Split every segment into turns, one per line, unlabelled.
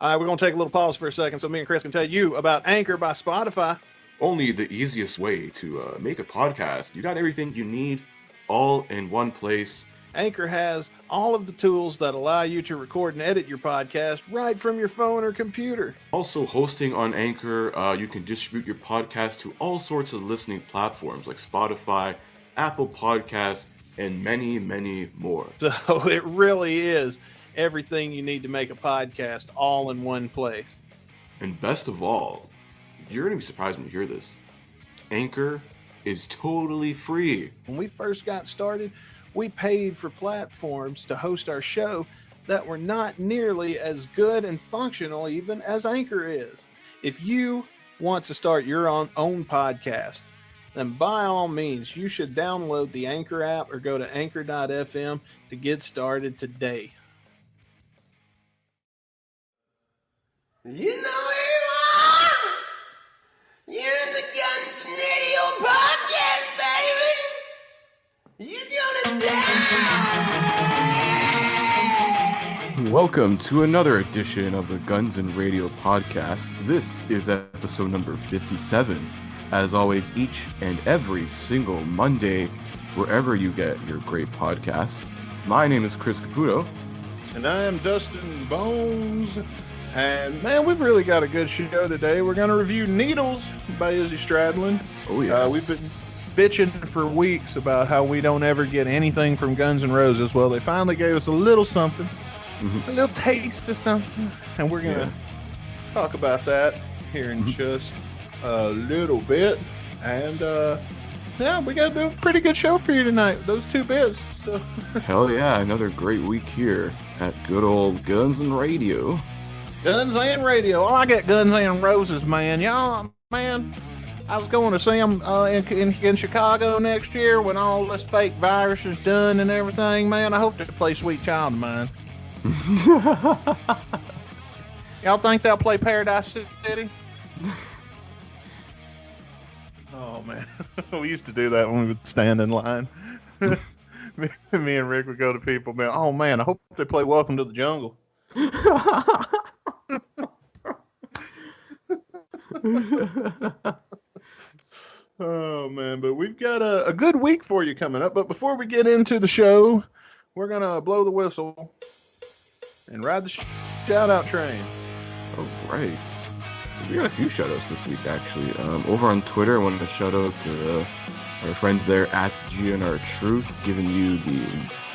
All right, we're going to take a little pause for a second so me and Chris can tell you about Anchor by Spotify.
Only the easiest way to make a podcast. You got everything you need all in one place.
Anchor has all of the tools that allow you to record and edit your podcast right from your phone or computer.
Also hosting on Anchor, you can distribute your podcast to all sorts of listening platforms like Spotify, Apple Podcasts, and many, many more.
So it really is everything you need to make a podcast all in one place.
And best of all, you're going to be surprised when you hear this. Anchor is totally free.
When we first got started, we paid for platforms to host our show that were not nearly as good and functional even as Anchor is. If you want to start your own podcast, then by all means, you should download the Anchor app or go to anchor.fm to get started today.
You know who you are? You're in the Guns and Radio podcast, baby. You're gonna die.
Welcome to another edition of the Guns and Radio podcast. This is episode number 57. As always, each and every single Monday, wherever you get your great podcasts. My name is Chris Caputo.
And I am Dustin Bones. And man, we've really got a good show today. We're going to review Needles by Izzy Stradlin.
Oh yeah.
We've been bitching for weeks about how we don't ever get anything from Guns N' Roses. Well, they finally gave us a little something, a little taste of something. And we're going to talk about that here in just a little bit. And yeah, we got to do a pretty good show for you tonight. Those two bits. So.
Hell yeah, another great week here at good old Guns and Radio.
Guns and Radio. Oh, I got Guns N' Roses, man. Y'all, man, I was going to see them in Chicago next year when all this fake virus is done and everything, man. I hope they play Sweet Child of Mine. Y'all think they'll play Paradise City? Oh, man. We used to do that when we would stand in line. me and Rick would go to people, man. Oh, man, I hope they play Welcome to the Jungle. Oh man, but we've got a good week for you coming up. But before we get into the show, we're gonna blow the whistle and ride the shout out train.
Oh great, we got a few shout outs this week actually. Over on Twitter, I wanted to shout out to our friends there at GNR Truth, giving you the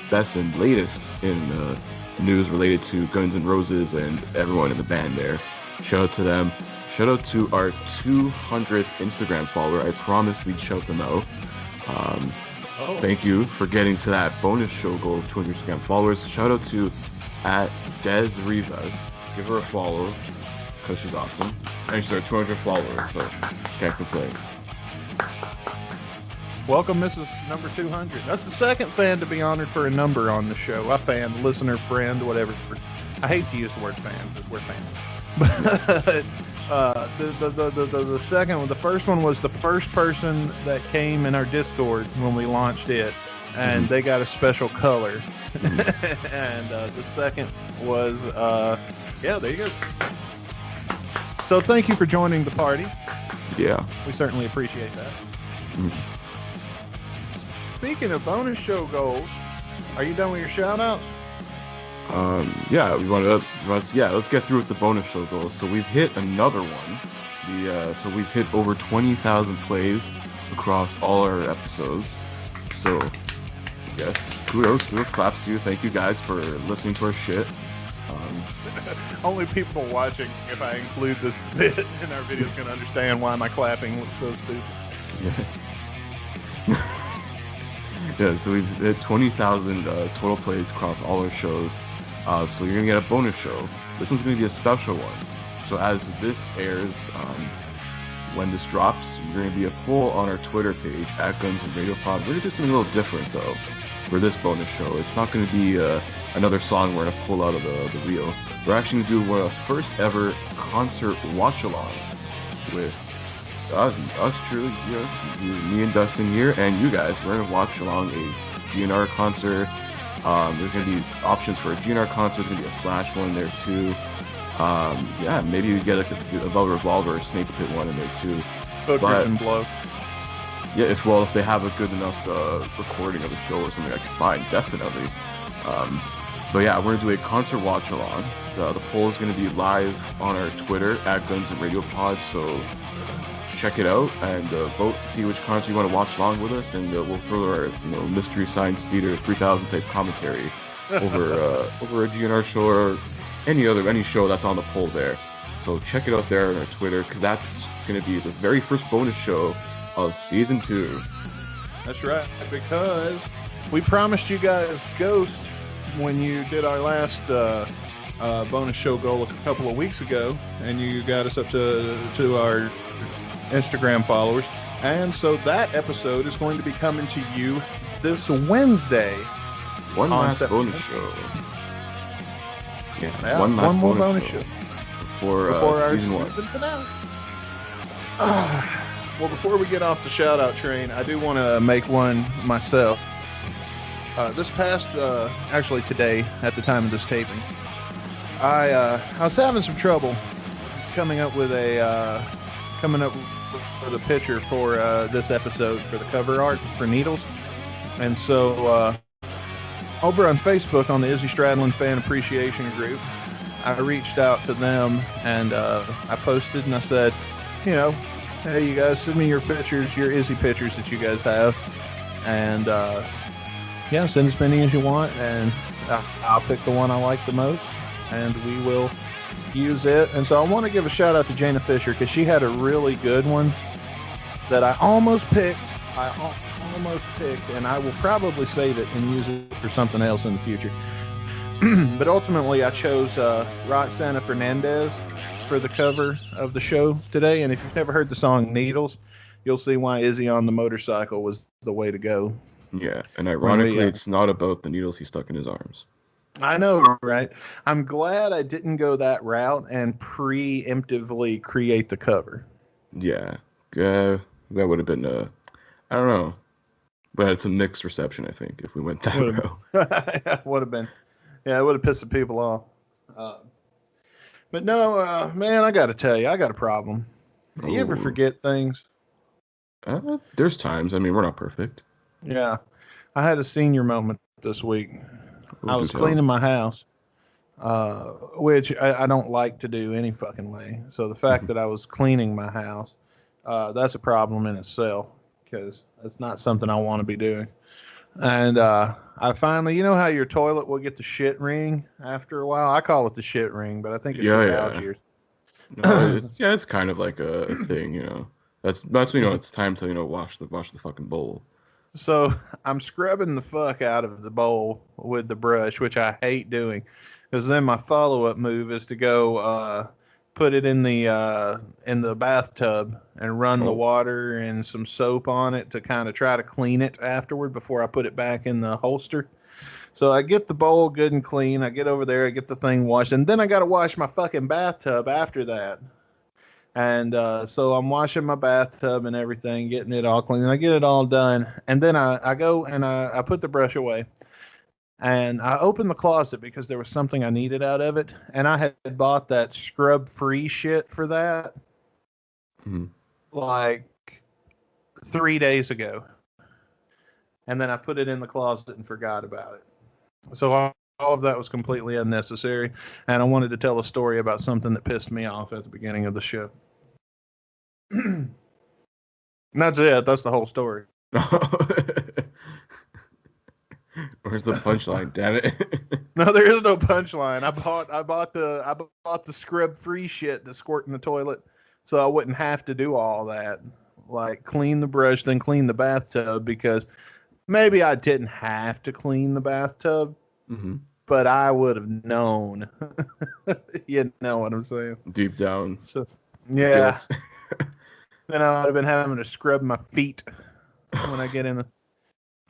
best and latest in news related to Guns N' Roses and everyone in the band there. Shout out to them. Shout out to our 200th Instagram follower. I promised we'd shout them out. Thank you for getting to that bonus show goal of 200 Instagram followers. Shout out to at Des Rivas. Give her a follow because she's awesome. And she's our 200 followers, so can't complain.
Welcome, Mrs. Number 200. That's the second fan to be honored for a number on the show. A fan, listener, friend, whatever. I hate to use the word fan, because we're fans. But the second one, the first one was the first person that came in our Discord when we launched it, and they got a special color. And the second was, yeah, there you go. So thank you for joining the party.
Yeah.
We certainly appreciate that. Speaking of bonus show goals, are you done with your shout-outs?
Yeah, let's get through with the bonus show goals. So we've hit another one. So we've hit over 20,000 plays across all our episodes. So, yes, kudos, claps to you. Thank you guys for listening to our shit.
Only people watching, if I include this bit in our video, is going to understand why my clapping looks so stupid.
Yeah, so we've hit 20,000 total plays across all our shows. So you're going to get a bonus show. This one's going to be a special one. So as this airs, when this drops, you're going to be a poll on our Twitter page, at Guns and Radio Pod. We're going to do something a little different, though, for this bonus show. It's not going to be another song we're going to pull out of the reel. We're actually going to do a first ever concert watch-along with us truly, me and Dustin here, and you guys. We're going to watch along a GNR concert. There's going to be options for a GNR concert. There's going to be a Slash one there too. Yeah, maybe you get like a Velvet Revolver or Snake Pit one in there too.
Hookers and Blow.
Yeah, if they have a good enough recording of the show or something I can find, definitely. But yeah, we're gonna do a concert watch along. The poll is gonna be live on our Twitter at Guns and Radio Pod, so check it out and vote to see which concert you want to watch along with us, and we'll throw our Mystery Science Theater 3000 type commentary over a GNR show or any show that's on the poll there. So check it out there on our Twitter, because that's gonna be the very first bonus show of season 2.
That's right, because we promised you guys Ghost when you did our last bonus show goal a couple of weeks ago, and you got us up to our Instagram followers, and so that episode is going to be coming to you this Wednesday.
One last bonus show.
Yeah,
one last
more bonus show
before
our
season 1.
Season finale. Well, before we get off the shout-out train, I do want to make one myself. This past, actually today, at the time of this taping, I was having some trouble coming up with a picture for this episode for the cover art for Needles, and so over on Facebook on the Izzy Stradlin Fan Appreciation Group, I reached out to them and I posted and I said, hey, you guys, send me your pictures, your Izzy pictures that you guys have, and send as many as you want, and I'll pick the one I like the most, and we will use it. And so I want to give a shout out to Jana Fisher, because she had a really good one that I almost picked, and I will probably save it and use it for something else in the future. But ultimately, I chose Roxana Fernandez for the cover of the show today. And if you've never heard the song Needles, you'll see why Izzy on the Motorcycle was the way to go.
Yeah, and ironically, it's not about the needles he stuck in his arms.
I know, right? I'm glad I didn't go that route and preemptively create the cover.
Yeah, that would have been, I don't know, but it's a mixed reception, I think, if we went that route.
Would have been. Yeah, it would have pissed the people off. But no, man, I got to tell you, I got a problem. Do you ever forget things?
There's times. I mean, we're not perfect.
Yeah. I had a senior moment this week. I was cleaning my house, which I don't like to do any fucking way. So the fact that I was cleaning my house, that's a problem in itself, because that's not something I want to be doing. And I finally, you know how your toilet will get the shit ring after a while? I call it the shit ring, but I think it's just Algiers.
No, it's kind of like a thing, That's when it's time to wash the fucking bowl.
So I'm scrubbing the fuck out of the bowl with the brush, which I hate doing, because then my follow-up move is to go put it in the bathtub and run the water and some soap on it to kind of try to clean it afterward before I put it back in the holster. So I get the bowl good and clean. I get over there, I get the thing washed, and then I got to wash my fucking bathtub after that. And so I'm washing my bathtub and everything, getting it all clean. And I get it all done. And then I go and I put the brush away. And I opened the closet because there was something I needed out of it. And I had bought that scrub-free shit for that like 3 days ago. And then I put it in the closet and forgot about it. So all of that was completely unnecessary. And I wanted to tell a story about something that pissed me off at the beginning of the show. That's it. That's the whole story.
Where's the punchline? Damn it!
No, there is no punchline. I bought the scrub-free shit to squirt in the toilet, so I wouldn't have to do all that, like clean the brush, then clean the bathtub, because maybe I didn't have to clean the bathtub, but I would have known. You know what I'm saying?
Deep down.
So, yeah. Then I would have been having to scrub my feet when I get in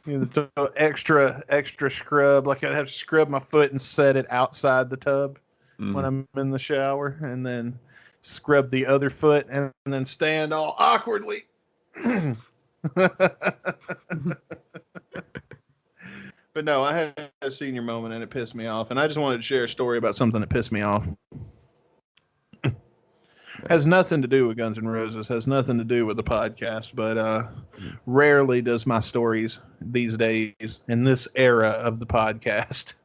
the extra scrub. Like I'd have to scrub my foot and set it outside the tub when I'm in the shower, and then scrub the other foot and then stand all awkwardly. But no, I had a senior moment and it pissed me off, and I just wanted to share a story about something that pissed me off. Has nothing to do with Guns N' Roses, has nothing to do with the podcast, but rarely does my stories these days, in this era of the podcast.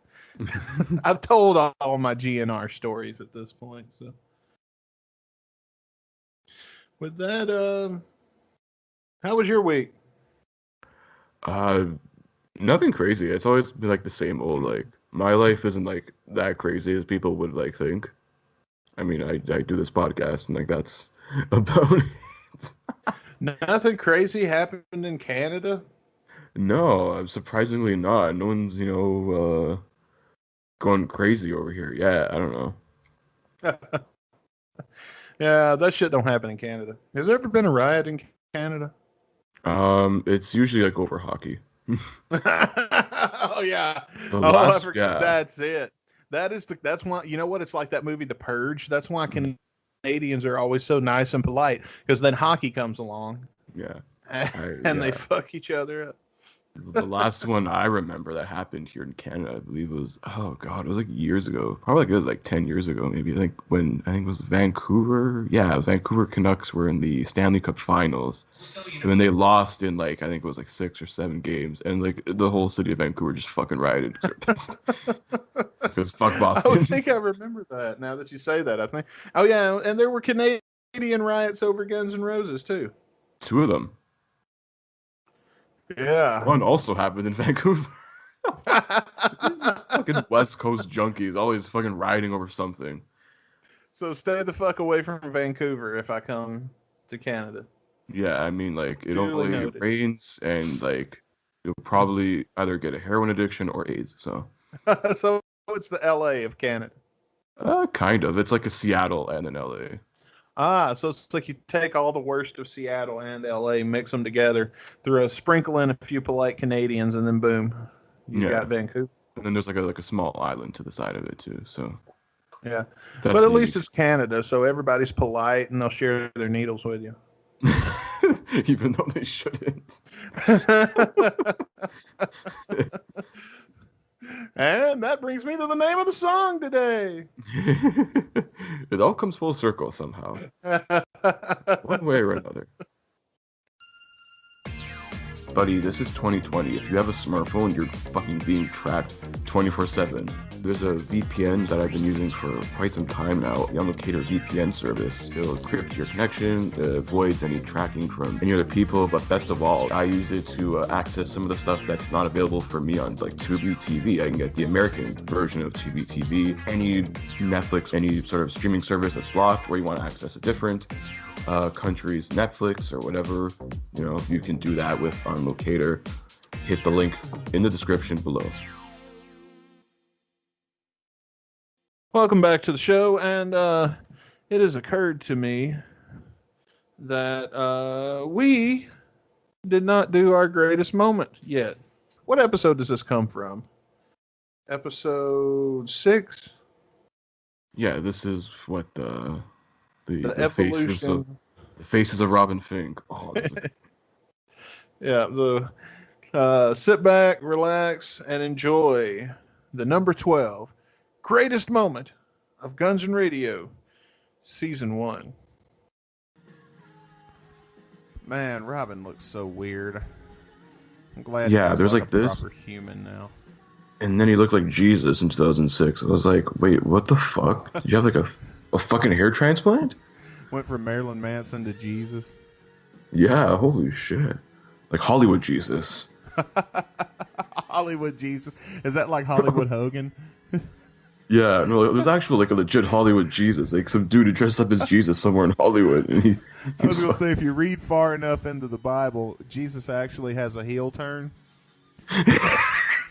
I've told all my GNR stories at this point. So, with that, how was your week?
Nothing crazy. It's always been like the same old. Like my life isn't like that crazy as people would like think. I mean, I do this podcast and like that's about it.
Nothing crazy happened in Canada?
No, surprisingly not. No one's, going crazy over here. Yeah, I don't know.
Yeah, that shit don't happen in Canada. Has there ever been a riot in Canada?
It's usually like over hockey.
Oh yeah. I forgot. That's it. That's why, you know what? It's like that movie The Purge. That's why Canadians are always so nice and polite, because then hockey comes along.
Yeah.
And they fuck each other up.
The last one I remember that happened here in Canada, I believe it was, oh God, it was like years ago. Probably like 10 years ago, maybe. Like when, I think it was Vancouver. Yeah, Vancouver Canucks were in the Stanley Cup Finals. And then they lost in like, I think it was like 6 or 7 games. And like the whole city of Vancouver just fucking rioted because fuck Boston.
I think I remember that now that you say that. I think, oh yeah, and there were Canadian riots over Guns N' Roses too.
2 of them.
Yeah.
One also happened in Vancouver. These fucking West Coast junkies always fucking rioting over something.
So stay the fuck away from Vancouver if I come to Canada.
Yeah, I mean, like, it
Duly
only
noted.
rains and, like, you'll probably either get a heroin addiction or AIDS, so.
So it's the LA of Canada.
Kind of. It's like a Seattle and an LA.
So it's like you take all the worst of Seattle and LA, mix them together, throw a sprinkle in a few polite Canadians, and then boom, you got Vancouver.
And then there's like a small island to the side of it too. So
yeah, but at least it's Canada, so everybody's polite and they'll share their needles with you,
even though they shouldn't.
And that brings me to the name of the song today.
It all comes full circle somehow, one way or another. Buddy, this is 2020. If you have a smartphone, you're fucking being tracked 24/7. There's a VPN that I've been using for quite some time now, the Unlocator VPN service. It'll encrypt your connection, avoids any tracking from any other people, but best of all, I use it to access some of the stuff that's not available for me on like Tubi TV. I can get the American version of Tubi TV, any Netflix, any sort of streaming service that's blocked, where you want to access a different country's Netflix or whatever, you can do that with Unlocator. Hit the link in the description below.
Welcome back to the show, and it has occurred to me that we did not do our greatest moment yet. What episode does this come from? Episode 6?
Yeah, this is what the
evolution.
faces of Robin Fink. Oh,
yeah, sit back, relax, and enjoy the number 12 greatest moment of Guns N' Radio, Season 1.
Man, Robin looks so weird. I'm glad.
Yeah, there's like
a
this
proper human now.
And then he looked like Jesus in 2006. I was like, wait, what the fuck? Did you have like a fucking hair transplant?
Went from Marilyn Manson to Jesus.
Yeah, holy shit. Like Hollywood Jesus.
Hollywood Jesus. Is that like Hollywood Hogan?
Yeah, no, there's actually like a legit Hollywood Jesus. Like some dude who dressed up as Jesus somewhere in Hollywood. And
I was going to say, if you read far enough into the Bible, Jesus actually has a heel turn.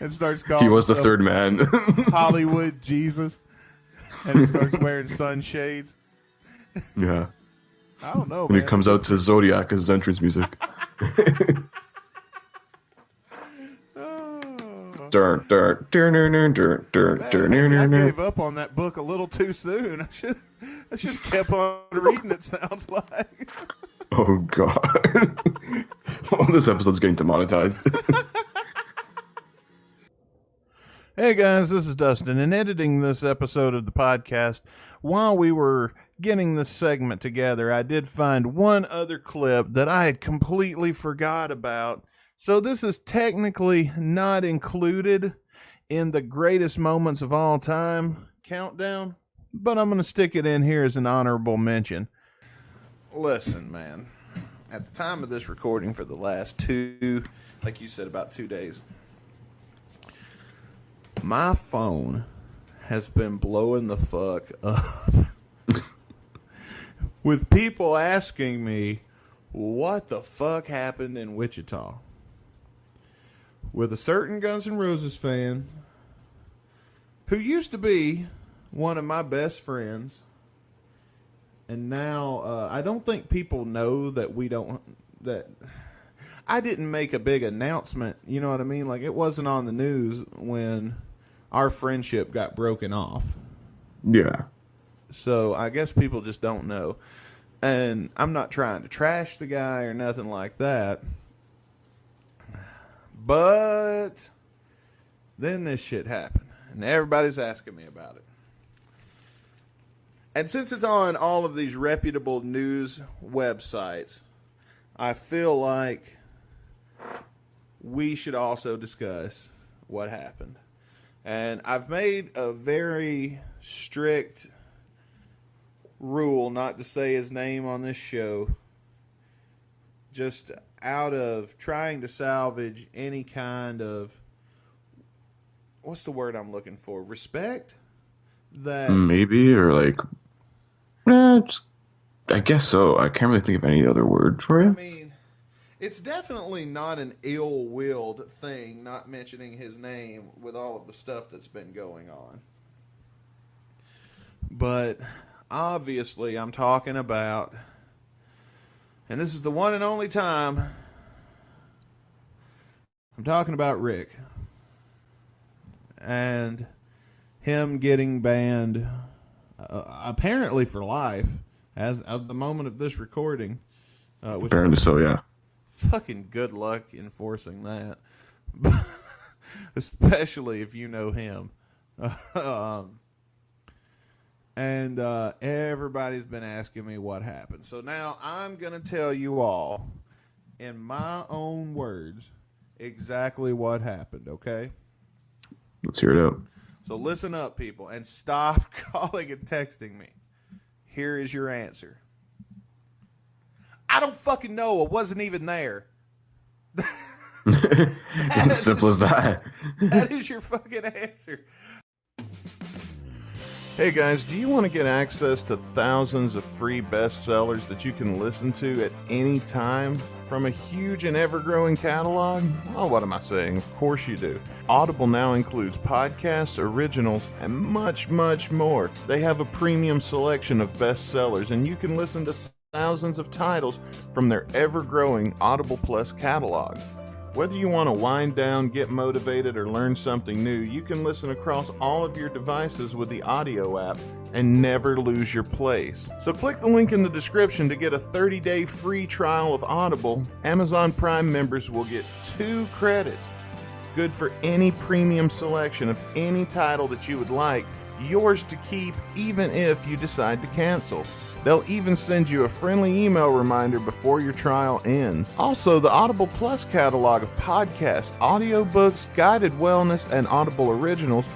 And starts calling
he was the third man.
Hollywood Jesus. And he starts wearing sunshades.
Yeah.
I don't know,
when
man.
He comes out to Zodiac as his entrance music.
I gave up on that book a little too soon. I should kept on reading, it sounds like.
Oh, God. Well, this episode's getting demonetized.
Hey guys, this is Dustin, and editing this episode of the podcast, while we were getting this segment together, I did find one other clip that I had completely forgot about. So this is technically not included in the greatest moments of all time countdown, but I'm going to stick it in here as an honorable mention. Listen, man, at the time of this recording for the last like you said, about 2 days, my phone has been blowing the fuck up with people asking me what the fuck happened in Wichita. With a certain Guns N' Roses fan who used to be one of my best friends, and now I don't think people know that I didn't make a big announcement, you know what I mean? Like, it wasn't on the news when our friendship got broken off.
Yeah.
So I guess people just don't know. And I'm not trying to trash the guy or nothing like that. But then this shit happened, and everybody's asking me about it. And since it's on all of these reputable news websites, I feel like we should also discuss what happened. And I've made a very strict rule not to say his name on this show, just out of trying to salvage any kind of, what's the word I'm looking for? Respect? That
Maybe, or like, just, I guess so. I can't really think of any other word for it.
I mean, it's definitely not an ill-willed thing not mentioning his name with all of the stuff that's been going on. But obviously I'm talking about, and this is the one and only time, I'm talking about Rick. And him getting banned, apparently for life, as of the moment of this recording.
Apparently so, yeah.
Fucking good luck enforcing that. Especially if you know him. And everybody's been asking me what happened. So now I'm going to tell you all, in my own words, exactly what happened, okay?
Let's hear it out.
So listen up, people, and stop calling and texting me. Here is your answer. I don't fucking know. I wasn't even there.
As simple as that.
That is your fucking answer. Hey guys, do you want to get access to thousands of free bestsellers that you can listen to at any time from a huge and ever-growing catalog? Oh, what am I saying? Of course you do. Audible now includes podcasts, originals, and much, much more. They have a premium selection of bestsellers, and you can listen to thousands of titles from their ever-growing Audible Plus catalog. Whether you want to wind down, get motivated, or learn something new, you can listen across all of your devices with the audio app and never lose your place. So click the link in the description to get a 30-day free trial of Audible. Amazon Prime members will get 2 credits, good for any premium selection of any title that you would like, yours to keep even if you decide to cancel. They'll even send you a friendly email reminder before your trial ends. Also, the Audible Plus catalog of podcasts, audiobooks, guided wellness, and Audible originals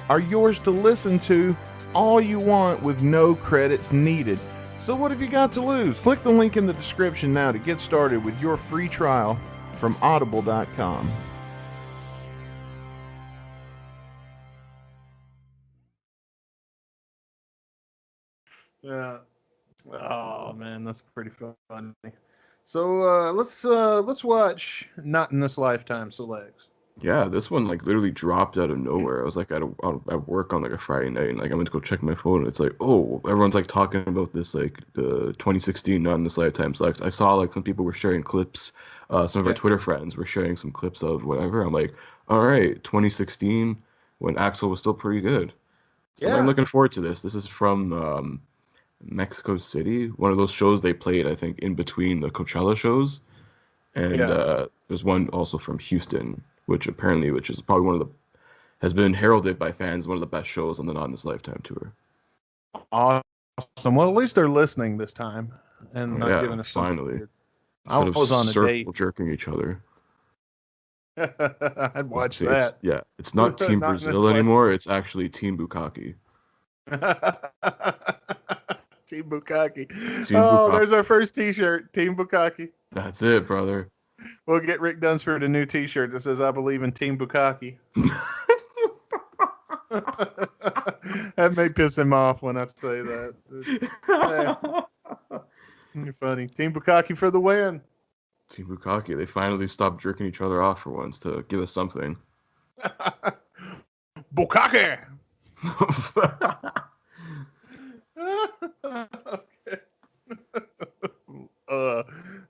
are yours to listen to all you want with no credits needed. So what have you got to lose? Click the link in the description now to get started with your free trial from audible.com. Yeah. Oh man, that's pretty funny. So let's watch Not in This Lifetime Selects.
Yeah, this one like literally dropped out of nowhere. I was like at work on like a Friday night, and like I went to go check my phone, and it's like, oh, everyone's like talking about this like the 2016 Not in This Lifetime Selects. I saw like some people were sharing clips. Some of our Twitter friends were sharing some clips of whatever. I'm like, all right, 2016 when Axl was still pretty good. So I'm looking forward to this. This is from Mexico City, one of those shows they played, I think, in between the Coachella shows. And there's one also from Houston, which is probably one of the has been heralded by fans as one of the best shows on the Not in This Lifetime tour.
Awesome. Well, at least they're listening this time and not giving us something
finally.
weird.
Instead
I was
of
on a date.
circle jerking each other.
I'd watch that.
It's not Team
Not in
Brazil
this
anymore. It's actually Team Bukkake.
Team Bukkake.
Team Bukkake.
There's our first T-shirt. Team Bukkake.
That's it, brother.
We'll get Rick Dunsford a new T-shirt that says "I believe in Team Bukkake." That may piss him off when I say that. You're funny. Team Bukkake for the win.
Team Bukkake. They finally stopped jerking each other off for once to give us something.
Bukkake. Okay.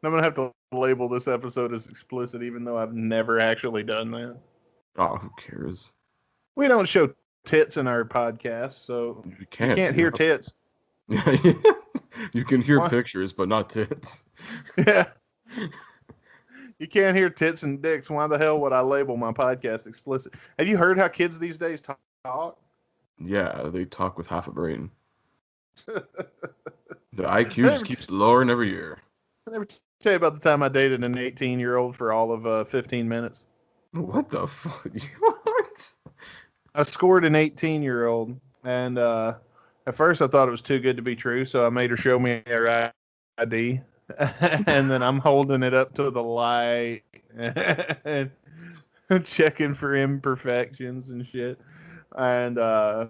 I'm gonna have to label this episode as explicit, even though I've never actually done that.
Oh, who cares?
We don't show tits in our podcast, so you can't hear tits.
You can hear pictures, but not tits.
Yeah. You can't hear tits and dicks. Why the hell would I label my podcast explicit? Have you heard how kids these days talk?
Yeah, they talk with half a brain. The IQ just keeps lowering every year.
I never tell you about the time I dated an 18-year-old for all of 15 minutes.
What the fuck? What?
I scored an 18-year-old, and at first I thought it was too good to be true, so I made her show me her ID, and then I'm holding it up to the light and checking for imperfections and shit. And so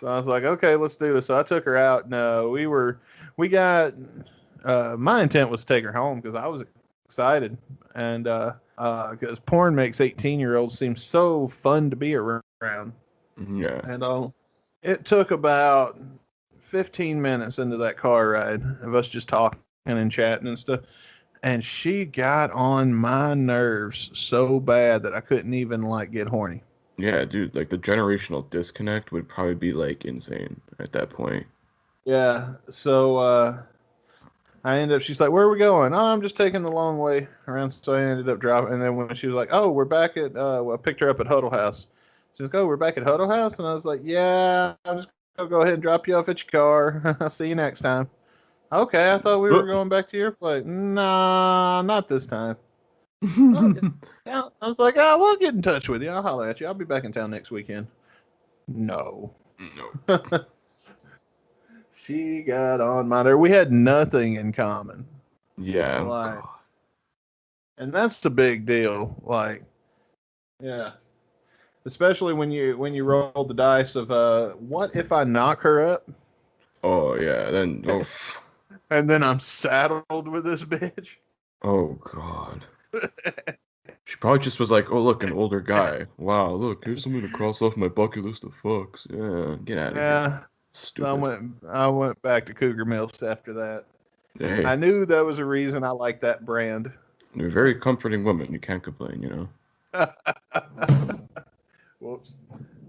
I was like, okay, let's do this. So I took her out. No, my intent was to take her home because I was excited, and because porn makes 18-year-olds seem so fun to be around.
Yeah.
And it took about 15 minutes into that car ride of us just talking and chatting and stuff, and she got on my nerves so bad that I couldn't even get horny.
Yeah, dude, the generational disconnect would probably be insane at that point.
Yeah. So I ended up, she's like, where are we going? Oh, I'm just taking the long way around. So I ended up dropping. And then when she was like, oh, we're back at, I picked her up at Huddle House. She's like, oh, we're back at Huddle House? And I was like, yeah, I'm just going to go ahead and drop you off at your car. I'll see you next time. Okay, I thought we were going back to your place. Nah, not this time. I was like, we'll get in touch with you. I'll holler at you. I'll be back in town next weekend. No. She got on my nerve. We had nothing in common.
Yeah.
And that's the big deal. Yeah. Especially when you roll the dice of what if I knock her up?
Oh yeah, then
and then I'm saddled with this bitch.
Oh god. She probably just was like, oh look, an older guy. Wow, look, here's something to cross off my bucket list of fucks. Yeah, get out of here. Stupid.
So I went back to Cougar Mills after that.
Hey.
I knew that was a reason I liked that brand.
You're a very comforting woman. You can't complain, you know.
Whoops.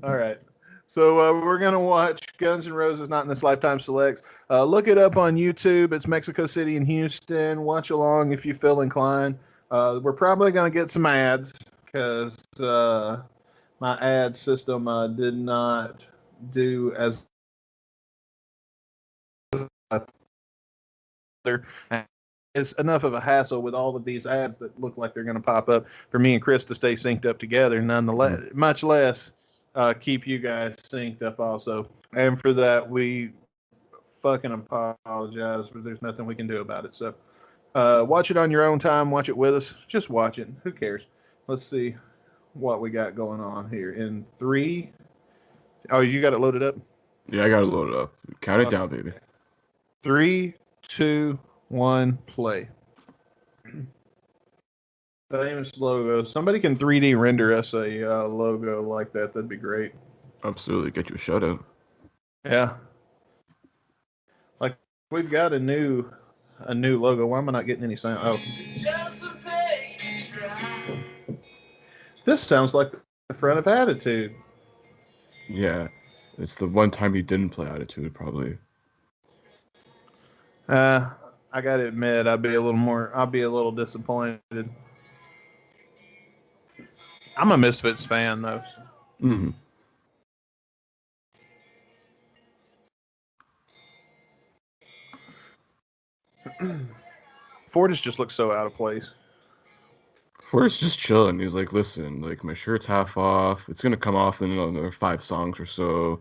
All right. So we're going to watch Guns N' Roses Not in This Lifetime Selects. Look it up on YouTube. It's Mexico City and Houston. Watch along if you feel inclined. We're probably going to get some ads because my ad system did not do as it's enough of a hassle with all of these ads that look like they're going to pop up for me and Chris to stay synced up together, nonetheless, much less keep you guys synced up also. And for that, we fucking apologize, but there's nothing we can do about it. So watch it on your own time. Watch it with us. Just watch it. Who cares? Let's see what we got going on here. In 3. Oh, you got it loaded up?
Yeah, I got it loaded up. Count it down, baby.
3, 2, 1, play. Famous logo. Somebody can 3D render us a logo like that. That'd be great.
Absolutely. Get you a shout out.
Yeah. We've got a new logo. Why am I not getting any sound? Oh. This sounds like the front of Attitude.
Yeah. It's the one time he didn't play Attitude, probably.
I gotta admit, I'll be a little disappointed. I'm a Misfits fan though.
Mm-hmm.
Fortis just looks so out of place.
Forrest's just chilling. He's like, listen, like my shirt's half off. It's gonna come off in another 5 songs or so.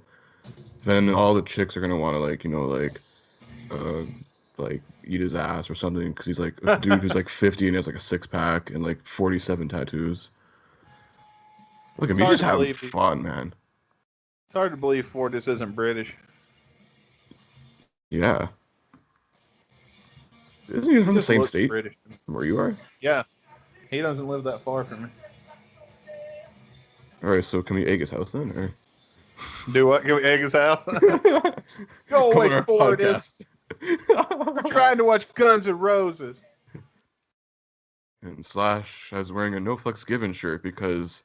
Then all the chicks are gonna want to uh, like eat his ass or something because he's like a dude who's like 50 and has like a 6 pack and like 47 tattoos. Look at
It's
me, he's
hard
just
to
having
believe.
fun, man.
It's hard to believe Fortis isn't British.
Yeah. Isn't he
He
from the
just
same
looks
state
British.
from where you are?
Yeah, he doesn't live that far from me.
All right, so can we egg his house then, or
Do what? Can we egg his house? Go
come
away,
on our
Fortis.
podcast?
We're trying to watch Guns N' Roses.
And Slash is wearing a No Flex Given shirt because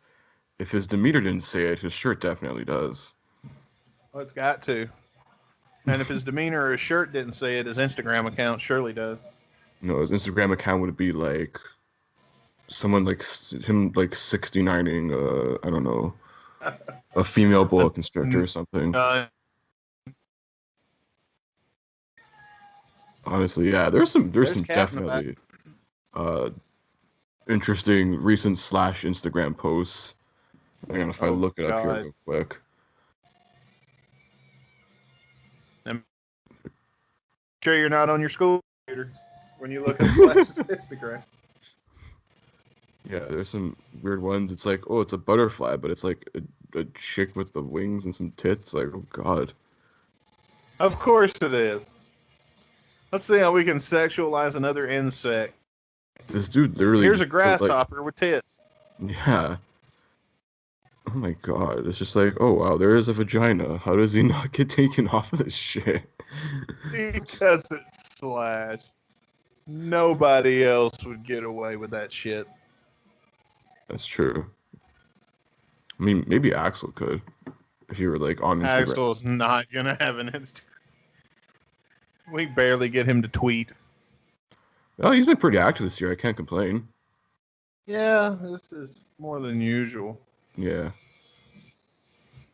if his demeanor didn't say it, his shirt definitely does.
Well, it's got to. And if his demeanor or his shirt didn't say it, his Instagram account surely does.
You know, his Instagram account would be like someone like him like 69ing I don't know, a female boa constrictor or something. Honestly, yeah, there's some
Cat in the back.
definitely uh interesting recent Slash Instagram posts. I'm gonna if I look it up here
God.
real quick.
I'm sure you're not on your school computer when you look at Slash's Instagram.
Yeah, there's some weird ones. It's like, oh, it's a butterfly, but it's like a chick with the wings and some tits. Like, oh god.
Of course it is. Let's see how we can sexualize another insect.
This dude literally
Here's a
just put, like,
grasshopper with tits.
yeah. Oh my god. It's just like, oh wow, there is a vagina. How does he not get taken off of this shit?
He doesn't Slash. Nobody else would get away with that shit.
That's true. I mean, maybe Axel could if you were like on Instagram.
Axel's not gonna have an Instagram. We barely get him to tweet.
Oh, he's been pretty active this year. I can't complain.
Yeah, this is more than usual.
Yeah. I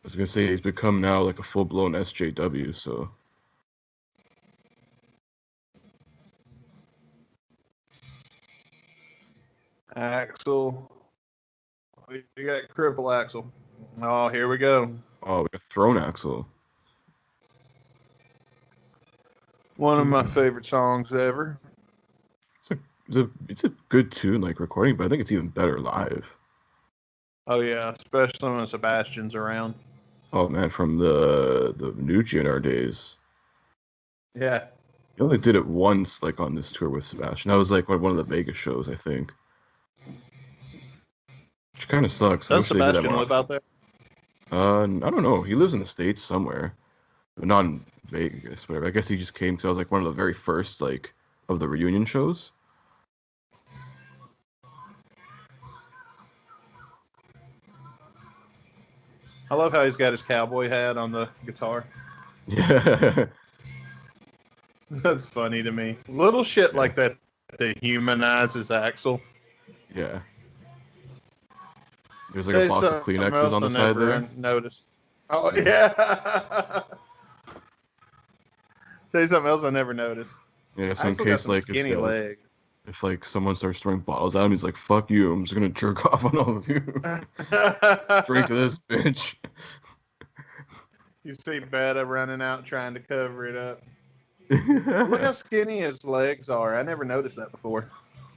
was gonna say he's become now like a full-blown SJW, so
Axel. We got Cripple Axel. Oh, here we go.
oh, we got Throne Axel.
One of my favorite songs ever.
It's a good tune, like recording, but I think it's even better live.
Oh yeah, especially when Sebastian's around.
Oh man, from the new GNR days.
Yeah.
He only did it once, like on this tour with Sebastian. That was like one of the Vegas shows, I think. Which kind of sucks. I
Does
wish they did that
Sebastian
more.
live out there?
I don't know. He lives in the States somewhere, but not in Vegas. But I guess he just came because I was like one of the very first like of the reunion shows.
I love how he's got his cowboy hat on the guitar.
Yeah.
That's funny to me. Little shit like that humanizes Axel.
Yeah. There's like a box of Kleenexes on the side there.
Noticed. Oh yeah. Say something else I never noticed.
Yeah, so in
Axel got
case
some
like
skinny legs.
if like someone starts throwing bottles at him, he's like, "Fuck you! I'm just gonna jerk off on all of you. Drink this, bitch."
You see Betta running out trying to cover it up. Look how skinny his legs are. I never noticed that before.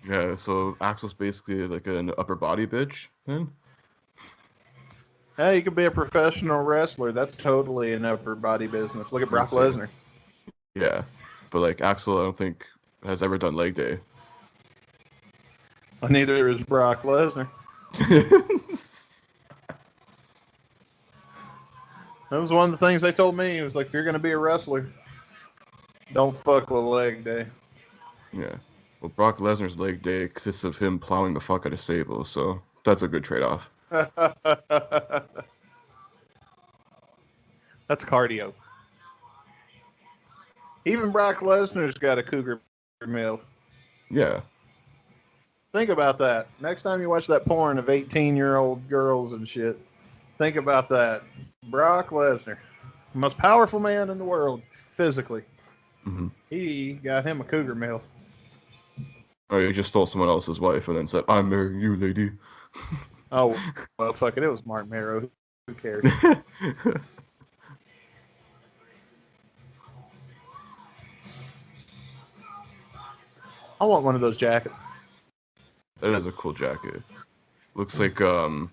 Yeah, so Axel's basically like an upper body bitch, then.
Hey, you could be a professional wrestler. That's totally an upper body business. Look at Brock Lesnar.
Yeah, but like Axel, I don't think has ever done leg day.
Well, neither is Brock Lesnar. That was one of the things they told me. It was like, if you're going to be a wrestler, don't fuck with leg day.
Yeah. Well, Brock Lesnar's leg day consists of him plowing the fuck out of Sable, so that's a good trade-off.
That's cardio. Even Brock Lesnar's got a cougar mill.
Yeah.
Think about that. Next time you watch that porn of 18-year-old girls and shit, Think about that. Brock Lesnar, most powerful man in the world, physically.
Mm-hmm.
He got him a cougar milf.
Or he just stole someone else's wife and then said, "I'm marrying you, lady."
Oh, well, fuck it. It was Mark Marrow. Who cares? I want one of those jackets.
That is a cool jacket. Looks like the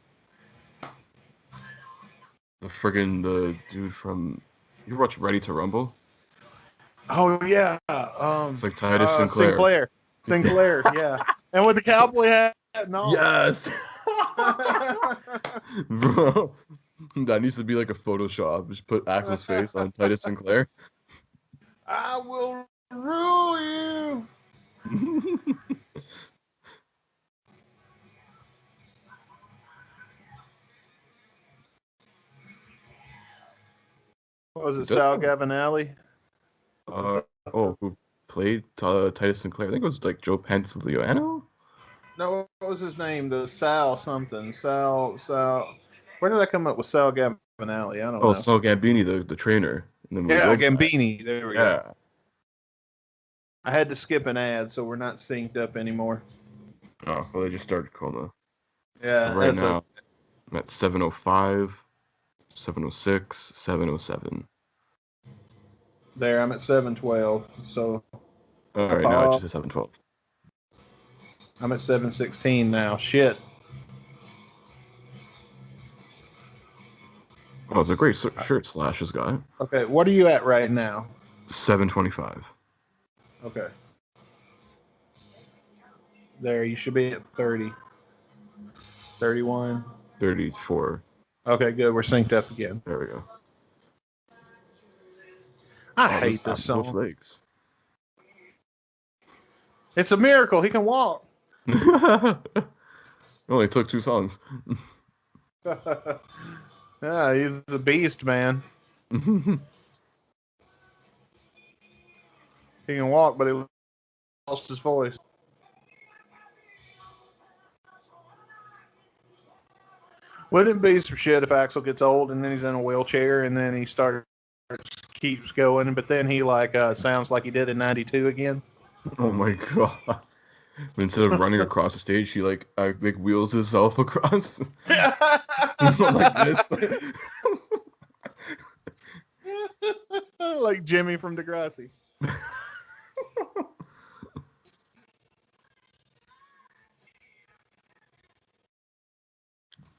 dude from, you ever watch Ready to Rumble?
Oh yeah,
It's like Titus Sinclair.
Sinclair, yeah, and with the cowboy hat and all.
Yes, bro. That needs to be like a Photoshop. Just put Axel's face on Titus Sinclair.
I will rule you. What was it,
does
Sal
sound-
Gavinelli?
who played Titus Sinclair? I think it was like Joe Pantoliano.
No, what was his name? The Sal something. Sal. Where did I come up with Sal Gavinelli? I don't
Oh,
know.
Sal Gambini, the trainer in the movie.
Yeah,
What was that?
Gambini. There we go.
Yeah.
I had to skip an ad, so we're not synced up anymore.
Oh, well, they just started Coma.
Yeah,
So right
that's
now, I'm at 7:05, 7:06, 7:07.
there. I'm at 7:12, so
All right, now it's just at 7:12.
I'm at 7:16 now. Shit.
Oh, it's a great shirt Slash has got.
Okay, what are you at right now?
7:25.
Okay. There, you should be at 30. 31.
34.
Okay, good. We're synced up again.
There we go.
I
Oh,
hate
this
this
both
song.
legs.
It's a miracle. He can walk.
It only took 2 songs.
Yeah, he's a beast, man. He can walk, but he lost his voice. Wouldn't it be some shit if Axel gets old and then he's in a wheelchair and then he keeps going, but then he sounds like he did in '92 again?
Oh my god. But instead of running across the stage, he like wheels himself across. He's going like this.
Like Jimmy from Degrassi.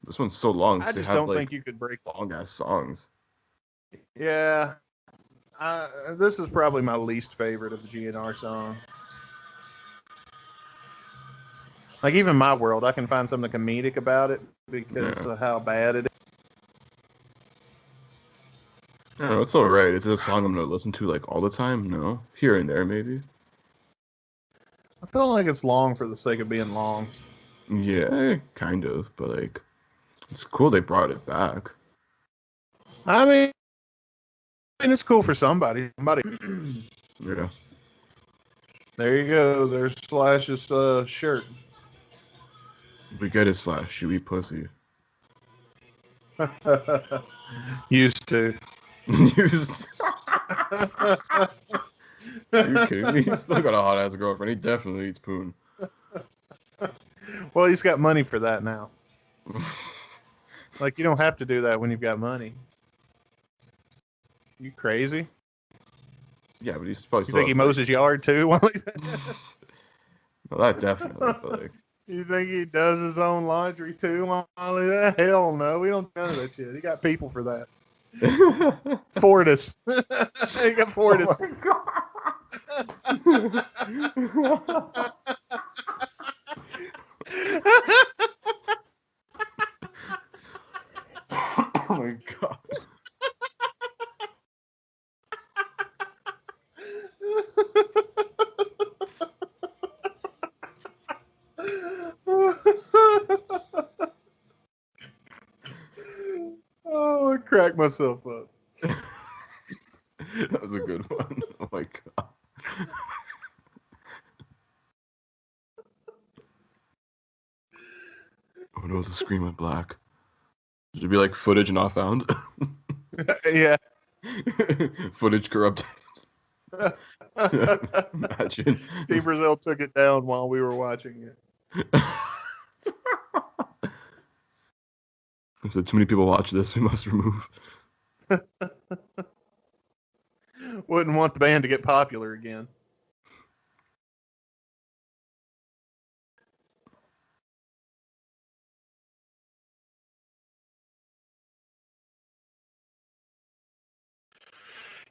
This one's so long
I
because they
just
have
don't
like
think you could break.
long ass songs.
Yeah, this is probably my least favorite of the GNR songs. Like even My World, I can find something comedic about it because of how bad it is.
No, it's alright. It's a song I'm gonna listen to like all the time. No, here and there maybe.
I feel like it's long for the sake of being long.
Yeah, kind of, but like, it's cool they brought it back.
I mean, it's cool for somebody.
Yeah.
There you go. There's Slash's shirt.
We get it, Slash. You eat pussy.
Used to.
Are you kidding me? He's still got a hot ass girlfriend. He definitely eats poon.
Well, he's got money for that now. Like, you don't have to do that when you've got money. You crazy?
Yeah, but he's probably
You
still.
think he mows his yard too?
Well, that definitely. But like,
You think he does his own laundry too? Molly? Hell no. We don't do none of that shit. He got people for that. Fortis. He got Fortis.
Oh my god. Oh my god.
Oh, I cracked myself up.
That was a good one. Oh my god. Oh no, the screen went black. It'd be like footage not found.
Yeah.
Footage corrupted. Imagine.
Team Brazil took it down while we were watching it.
I said too many people watch this. We must remove.
Wouldn't want the band to get popular again.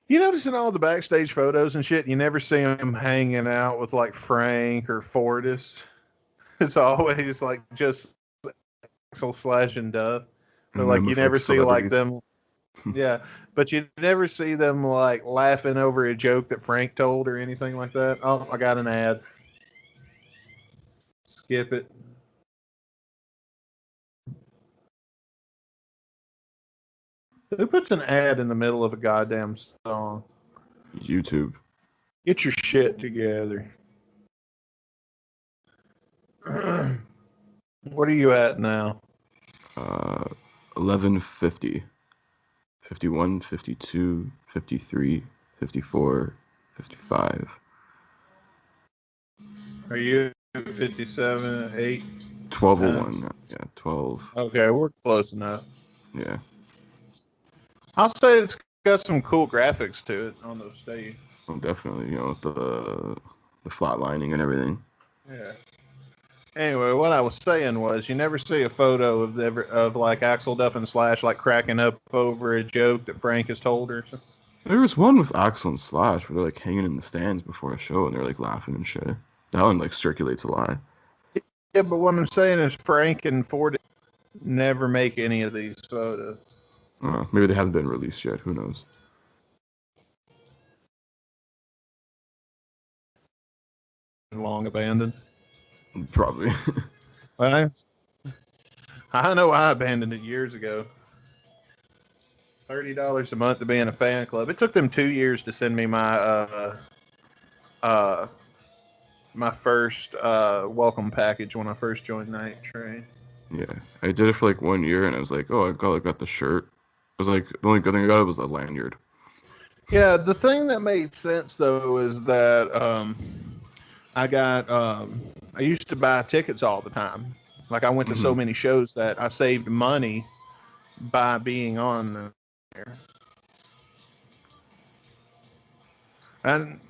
You notice in all the backstage photos and shit, you never see them hanging out with like Frank or Fortis. It's always like just Axel Slash and Duff. But
And
like
them
you
with,
never see like
celebrities.
them. Yeah, but you never see them like laughing over a joke that Frank told or anything like that. Oh, I got an ad. Skip it. Who puts an ad in the middle of a goddamn song?
YouTube.
Get your shit together. What are you at now?
1150. 51, 52, 53, 54, 55.
Are you 57, 8?
1201. Yeah, 12.
Okay, we're close enough.
Yeah.
I'll say it's got some cool graphics to it on the stage.
Well, definitely, with the flat lining and everything.
Yeah. Anyway, what I was saying was, you never see a photo of like Axel Duff and Slash like cracking up over a joke that Frank has told her.
There was one with Axel and Slash where they're like hanging in the stands before a show and they're like laughing and shit. That one like circulates a lot.
Yeah, but what I'm saying is Frank and Ford never make any of these photos.
Maybe they haven't been released yet. Who knows?
Long abandoned.
Probably.
Well, I know I abandoned it years ago. $30 a month to be in a fan club. It took them 2 years to send me my my first welcome package when I first joined Night Train.
Yeah, I did it for like 1 year and I was like, oh, I got the shirt. I was like, the only good thing I got was the lanyard.
Yeah, the thing that made sense though is that I used to buy tickets all the time. Like I went to so many shows that I saved money by being on there. And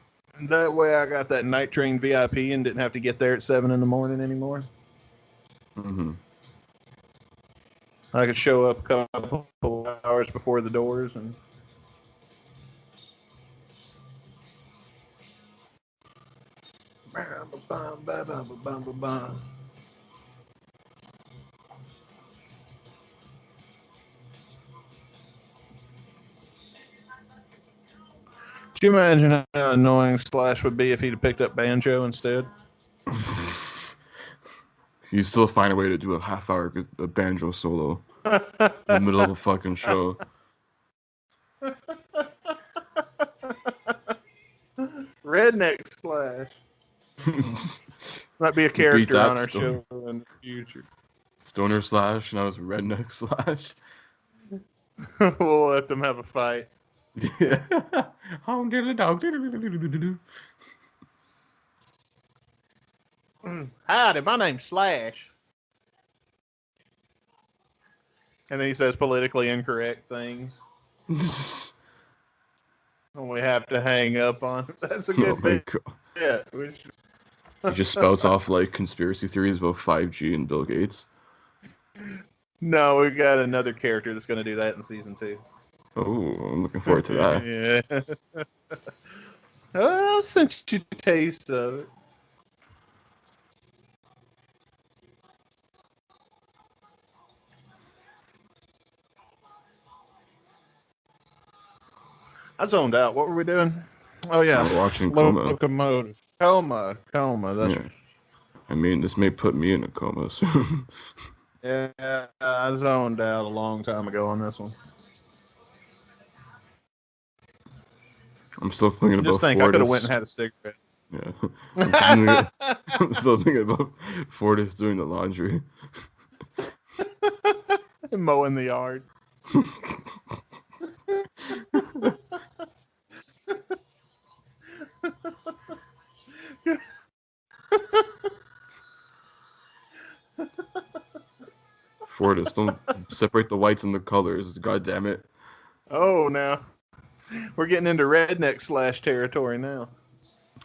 that way I got that Night Train VIP and didn't have to get there at 7 in the morning anymore.
Mm-hmm.
I could show up a couple hours before the doors and Could you imagine how annoying Slash would be if he'd have picked up banjo instead?
You still find a way to do a half-hour banjo solo in the middle of a fucking show.
Redneck Slash. Might be a
Beat
character
that
on our
Stoner.
show in the future.
Stoner Slash, now it's Redneck Slash.
We'll let them have a fight.
Yeah.
Howdy, my name's Slash. And then he says politically incorrect things. And we have to hang up on him. That's a
Oh
good
my
bit.
god.
Yeah.
He just spouts off like conspiracy theories about 5G and Bill Gates.
No, we got another character that's going to do that in season 2.
Oh, I'm looking forward to that.
Yeah. I'll send you a taste of it. I zoned out. What were we doing? Oh yeah,
We're watching Coma.
Locomotive. Coma. That's
Yeah. I mean, this may put me in a coma soon.
yeah. I zoned out a long time ago on this one.
I'm still thinking
Just
about
think, I could have
Fortis.
went and had a cigarette.
Yeah. I'm still thinking about Fortis doing the laundry.
Mowing the yard.
Fortis, don't separate the whites and the colors. God damn it.
Oh, now we're getting into redneck slash territory now.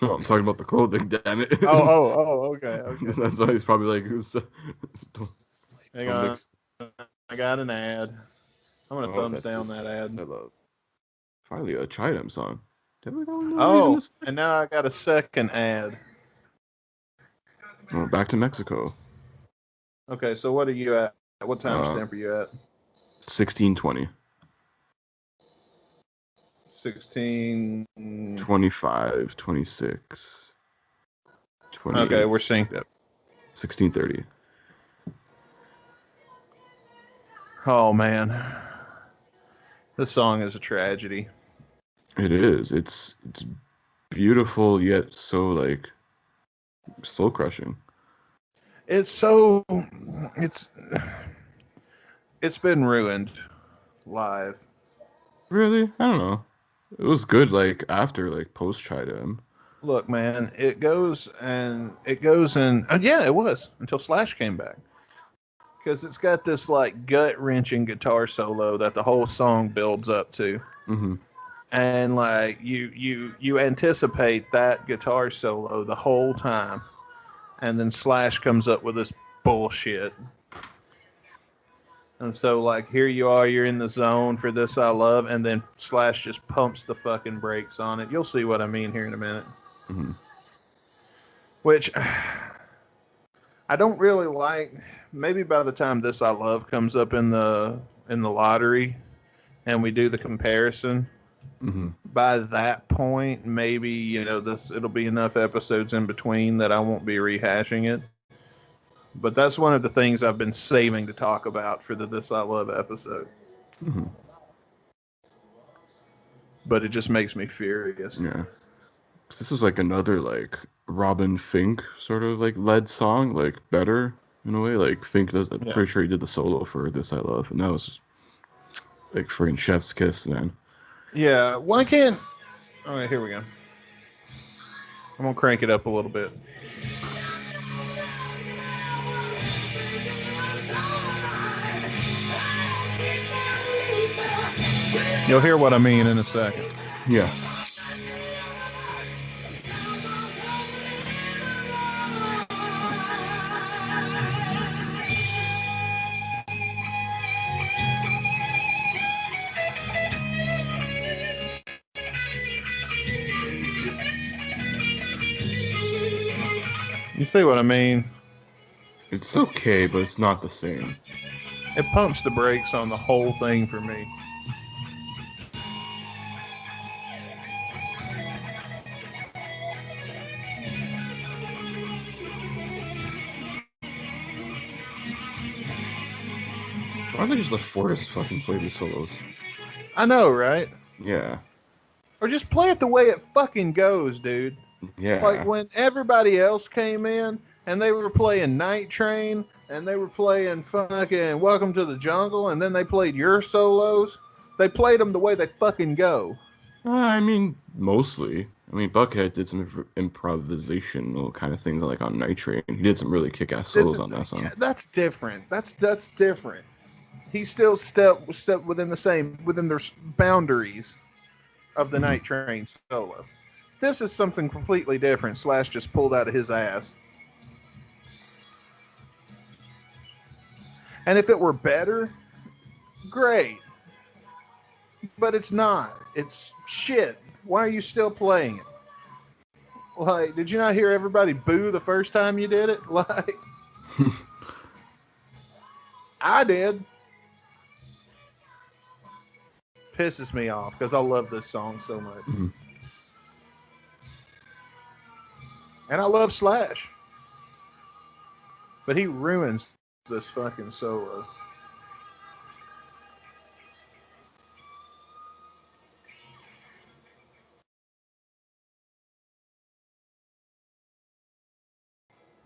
Oh, I'm talking about the clothing, damn it.
Okay.
That's why he's probably like, don't,
Hang
don't
on.
mix.
I got an ad. I'm gonna
Oh,
thumbs
that's
down
this.
that ad.
I love. Finally, a Chidem song. Did we go into in
Oh,
this?
and now I got a second ad.
Oh, back to Mexico.
Okay, so what are you at? What timestamp are you at?
1620.
16.
25, 26, 28.
Okay, we're synced up.
1630.
Oh man, this song is a tragedy.
It is. It's beautiful yet so like soul crushing.
It's it's been ruined live.
Really? I don't know. It was good like after like post Chidem.
Look, man, it goes and yeah, it was until Slash came back. Because it's got this like gut wrenching guitar solo that the whole song builds up to.
Mm-hmm.
And like you anticipate that guitar solo the whole time. And then Slash comes up with this bullshit. And so, like, here you are, you're in the zone for This I Love, and then Slash just pumps the fucking brakes on it. You'll see what I mean here in a minute.
Mm-hmm.
Which I don't really like. Maybe by the time This I Love comes up in the lottery, and we do the comparison,
Mm-hmm.
by that point, maybe it'll be enough episodes in between that I won't be rehashing it. But that's one of the things I've been saving to talk about for the This I Love episode.
Mm-hmm.
But it just makes me furious.
Yeah. This was like another like Robin Fink sort of like led song, like better in a way. Like Fink does. I'm pretty sure he did the solo for This I Love, and that was like freaking chef's kiss, man.
Yeah. Why can't? All right, here we go. I'm gonna crank it up a little bit. You'll hear what I mean in a second.
Yeah.
You see what I mean?
It's okay, but it's not the same.
It pumps the brakes on the whole thing for me.
Why don't they just let Fortis fucking play these solos?
I know, right?
Yeah.
Or just play it the way it fucking goes, dude.
Yeah.
Like when everybody else came in and they were playing Night Train and they were playing fucking Welcome to the Jungle and then they played your solos, they played them the way they fucking go.
I mean, mostly. I mean, Buckhead did some improvisational kind of things like on Night Train. He did some really kick-ass solos on that song.
Yeah, that's different. That's different. He still stepped within their boundaries of the Night Train solo. This is something completely different. Slash just pulled out of his ass. And if it were better, great. But it's not. It's shit. Why are you still playing it? Like, did you not hear everybody boo the first time you did it? Like, I did. Pisses me off because I love this song so much.
Mm-hmm.
And I love Slash. But he ruins this fucking solo.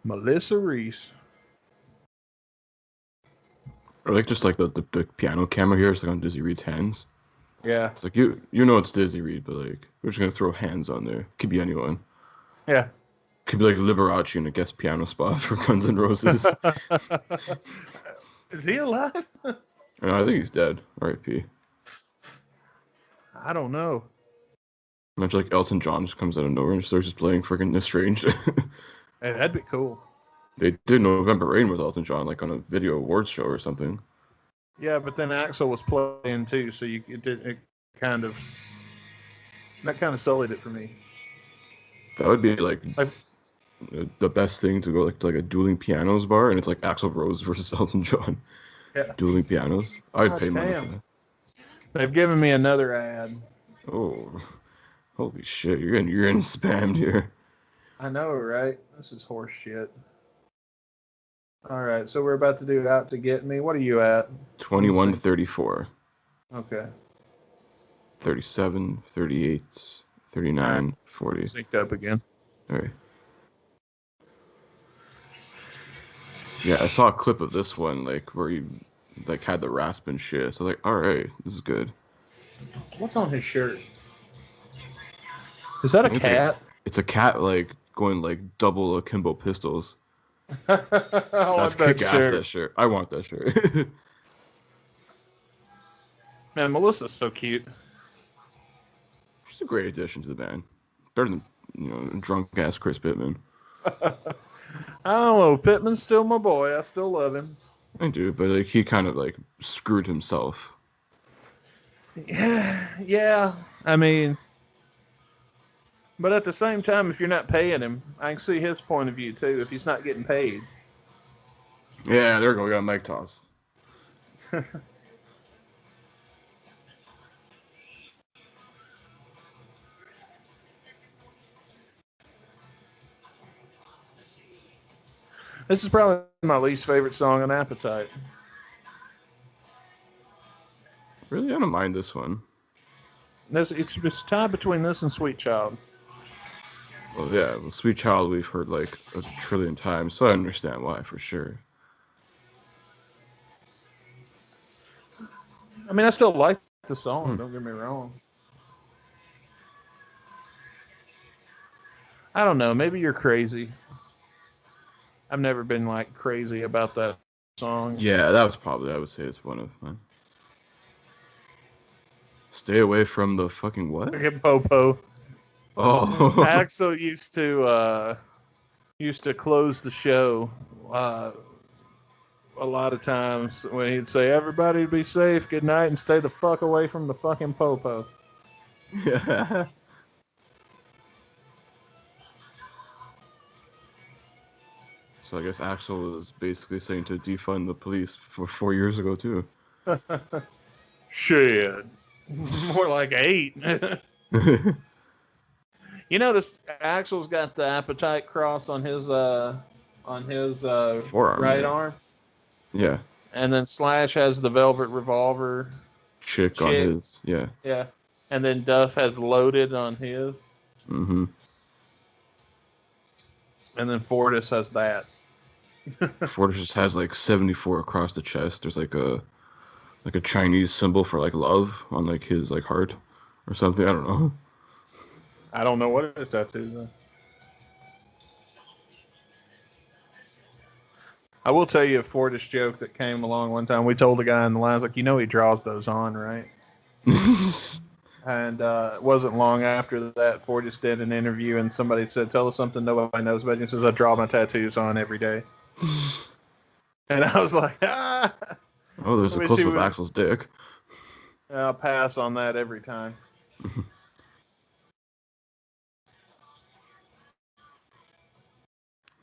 Melissa Reese.
Or like just like the piano camera here is like on Dizzy Reed's hands.
Yeah.
It's like you know it's Dizzy Reed, but like we're just gonna throw hands on there. Could be anyone.
Yeah.
Could be like Liberace in a guest piano spot for Guns N' Roses.
Is he alive?
I think he's dead. R.I.P.
I don't know.
Imagine like Elton John just comes out of nowhere and starts just playing freaking Estranged.
Hey, that'd be cool.
They did November Rain with Elton John, like on a video awards show or something.
Yeah, but then Axel was playing too, so it kind of sullied it for me.
That would be like
Like,
the best thing to go like to like a dueling pianos bar, and it's like Axl Rose versus Elton John.
yeah.
Dueling pianos. I'd
God
pay money for
damn.
that.
They've given me another ad.
Oh, holy shit! You're getting spammed here.
I know, right? This is horse shit. All right, so we're about to do Out to Get Me. What are you at?
21, 34,
Okay.
37, 38,
All right.
39, 40.
Synced up again.
All right. Yeah, I saw a clip of this one, like where he like had the rasp and shit. So I was like, all right, this is good.
What's on his shirt? Is that a
It's
cat?
it's a cat like going like double akimbo pistols.
I
That's
want that
kick ass.
shirt.
That shirt. I want that shirt.
Man, Melissa's so cute.
She's a great addition to the band. Better than drunk ass Chris Pittman.
I don't know. Pittman's still my boy. I still love him.
I do, but like he kind of like screwed himself.
Yeah. I mean, but at the same time, if you're not paying him, I can see his point of view too. If he's not getting paid.
Yeah, there we go. We got Mike Toss.
This is probably my least favorite song on Appetite.
Really, I don't mind this one.
It's tied between this and Sweet Child.
Well, yeah, well, Sweet Child we've heard like a trillion times, so I understand why for sure.
I mean, I still like the song. Don't get me wrong. I don't know. Maybe you're crazy. I've never been like crazy about that song.
Yeah, that was probably, I would say it's one of mine. Stay away from the fucking what?
Popo.
Oh.
Axel used to close the show a lot of times when he'd say, "Everybody be safe, good night, and stay the fuck away from the fucking Popo."
Yeah. So I guess Axel was basically saying to defund the police for 4 years ago too.
Shit. More like 8. You notice Axel's got the Appetite cross on his
Forearm,
right
yeah.
arm,
Yeah.
and then Slash has the Velvet Revolver
Chick on his. Yeah.
Yeah, and then Duff has Loaded on his,
Mm-hmm.
and then Fortis has that.
Fortis just has like 74 across the chest. There's like a Chinese symbol for like love on like his like heart or something. I don't know.
I don't know what his tattoo is. I will tell you a Fortis joke that came along one time. We told a guy in the line, like, he draws those on, right? And it wasn't long after that, Fortis did an interview, and somebody said, "Tell us something nobody knows about you." He says, "I draw my tattoos on every day." And I was like, ah.
Oh, there's a close-up of Axel's dick.
I'll pass on that every time.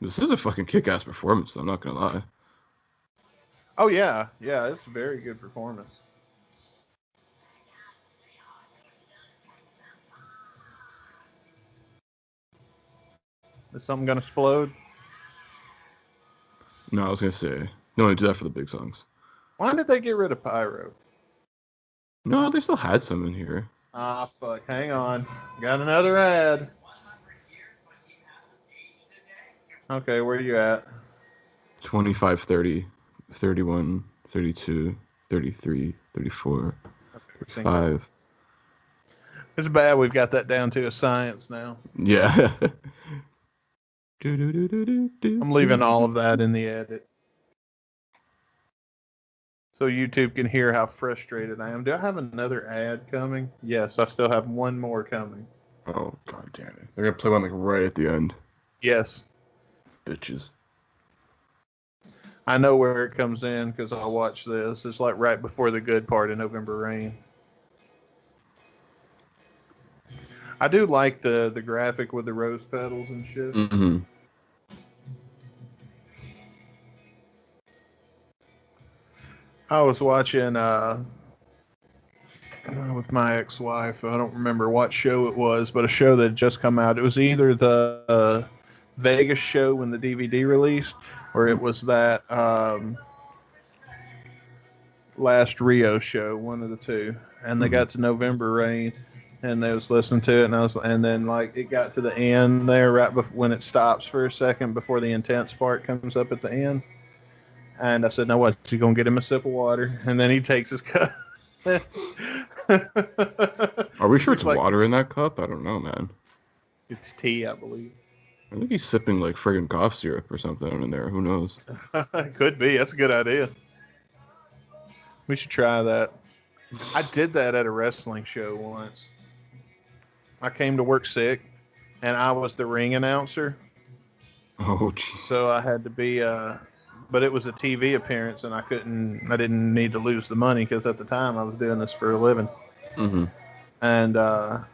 This is a fucking kick-ass performance, though, I'm not gonna lie.
Oh, yeah. Yeah, it's a very good performance. Is something going to explode?
No, I was gonna say, no, I do that for the big songs.
Why did they get rid of Pyro?
No, they still had some in here.
Ah, fuck. Hang on. Got another ad. Okay, where are you at?
25, 30, 31, 32, 33, 34, 35.
It's bad we've got that down to a science now.
Yeah.
I'm leaving all of that in the edit. So YouTube can hear how frustrated I am. Do I have another ad coming? Yes, I still have one more coming.
Oh, god damn it. They're gonna play one like right at the end.
Yes.
Bitches.
I know where it comes in because I watch this. It's like right before the good part of November Rain. I do like the graphic with the rose petals and shit.
Mm-hmm.
I was watching with my ex-wife. I don't remember what show it was, but a show that had just come out. It was either the Vegas show when the DVD released, or it was that last Rio show, one of the two. And they got to November Rain, and they was listening to it, and then like it got to the end there, right before when it stops for a second before the intense part comes up at the end. And I said, "Now what? You gonna get him a sip of water?" And then he takes his cup.
Are we sure
He's
it's
like,
water in that cup? I don't know, man.
it's tea, I believe.
I think he's sipping like friggin' cough syrup or something in there. Who knows?
Could be. That's a good idea. We should try that. I did that at a wrestling show once. I came to work sick, and I was the ring announcer.
Oh, jeez.
So I had to be, but it was a TV appearance, and I didn't need to lose the money because at the time I was doing this for a living.
Mm-hmm.
And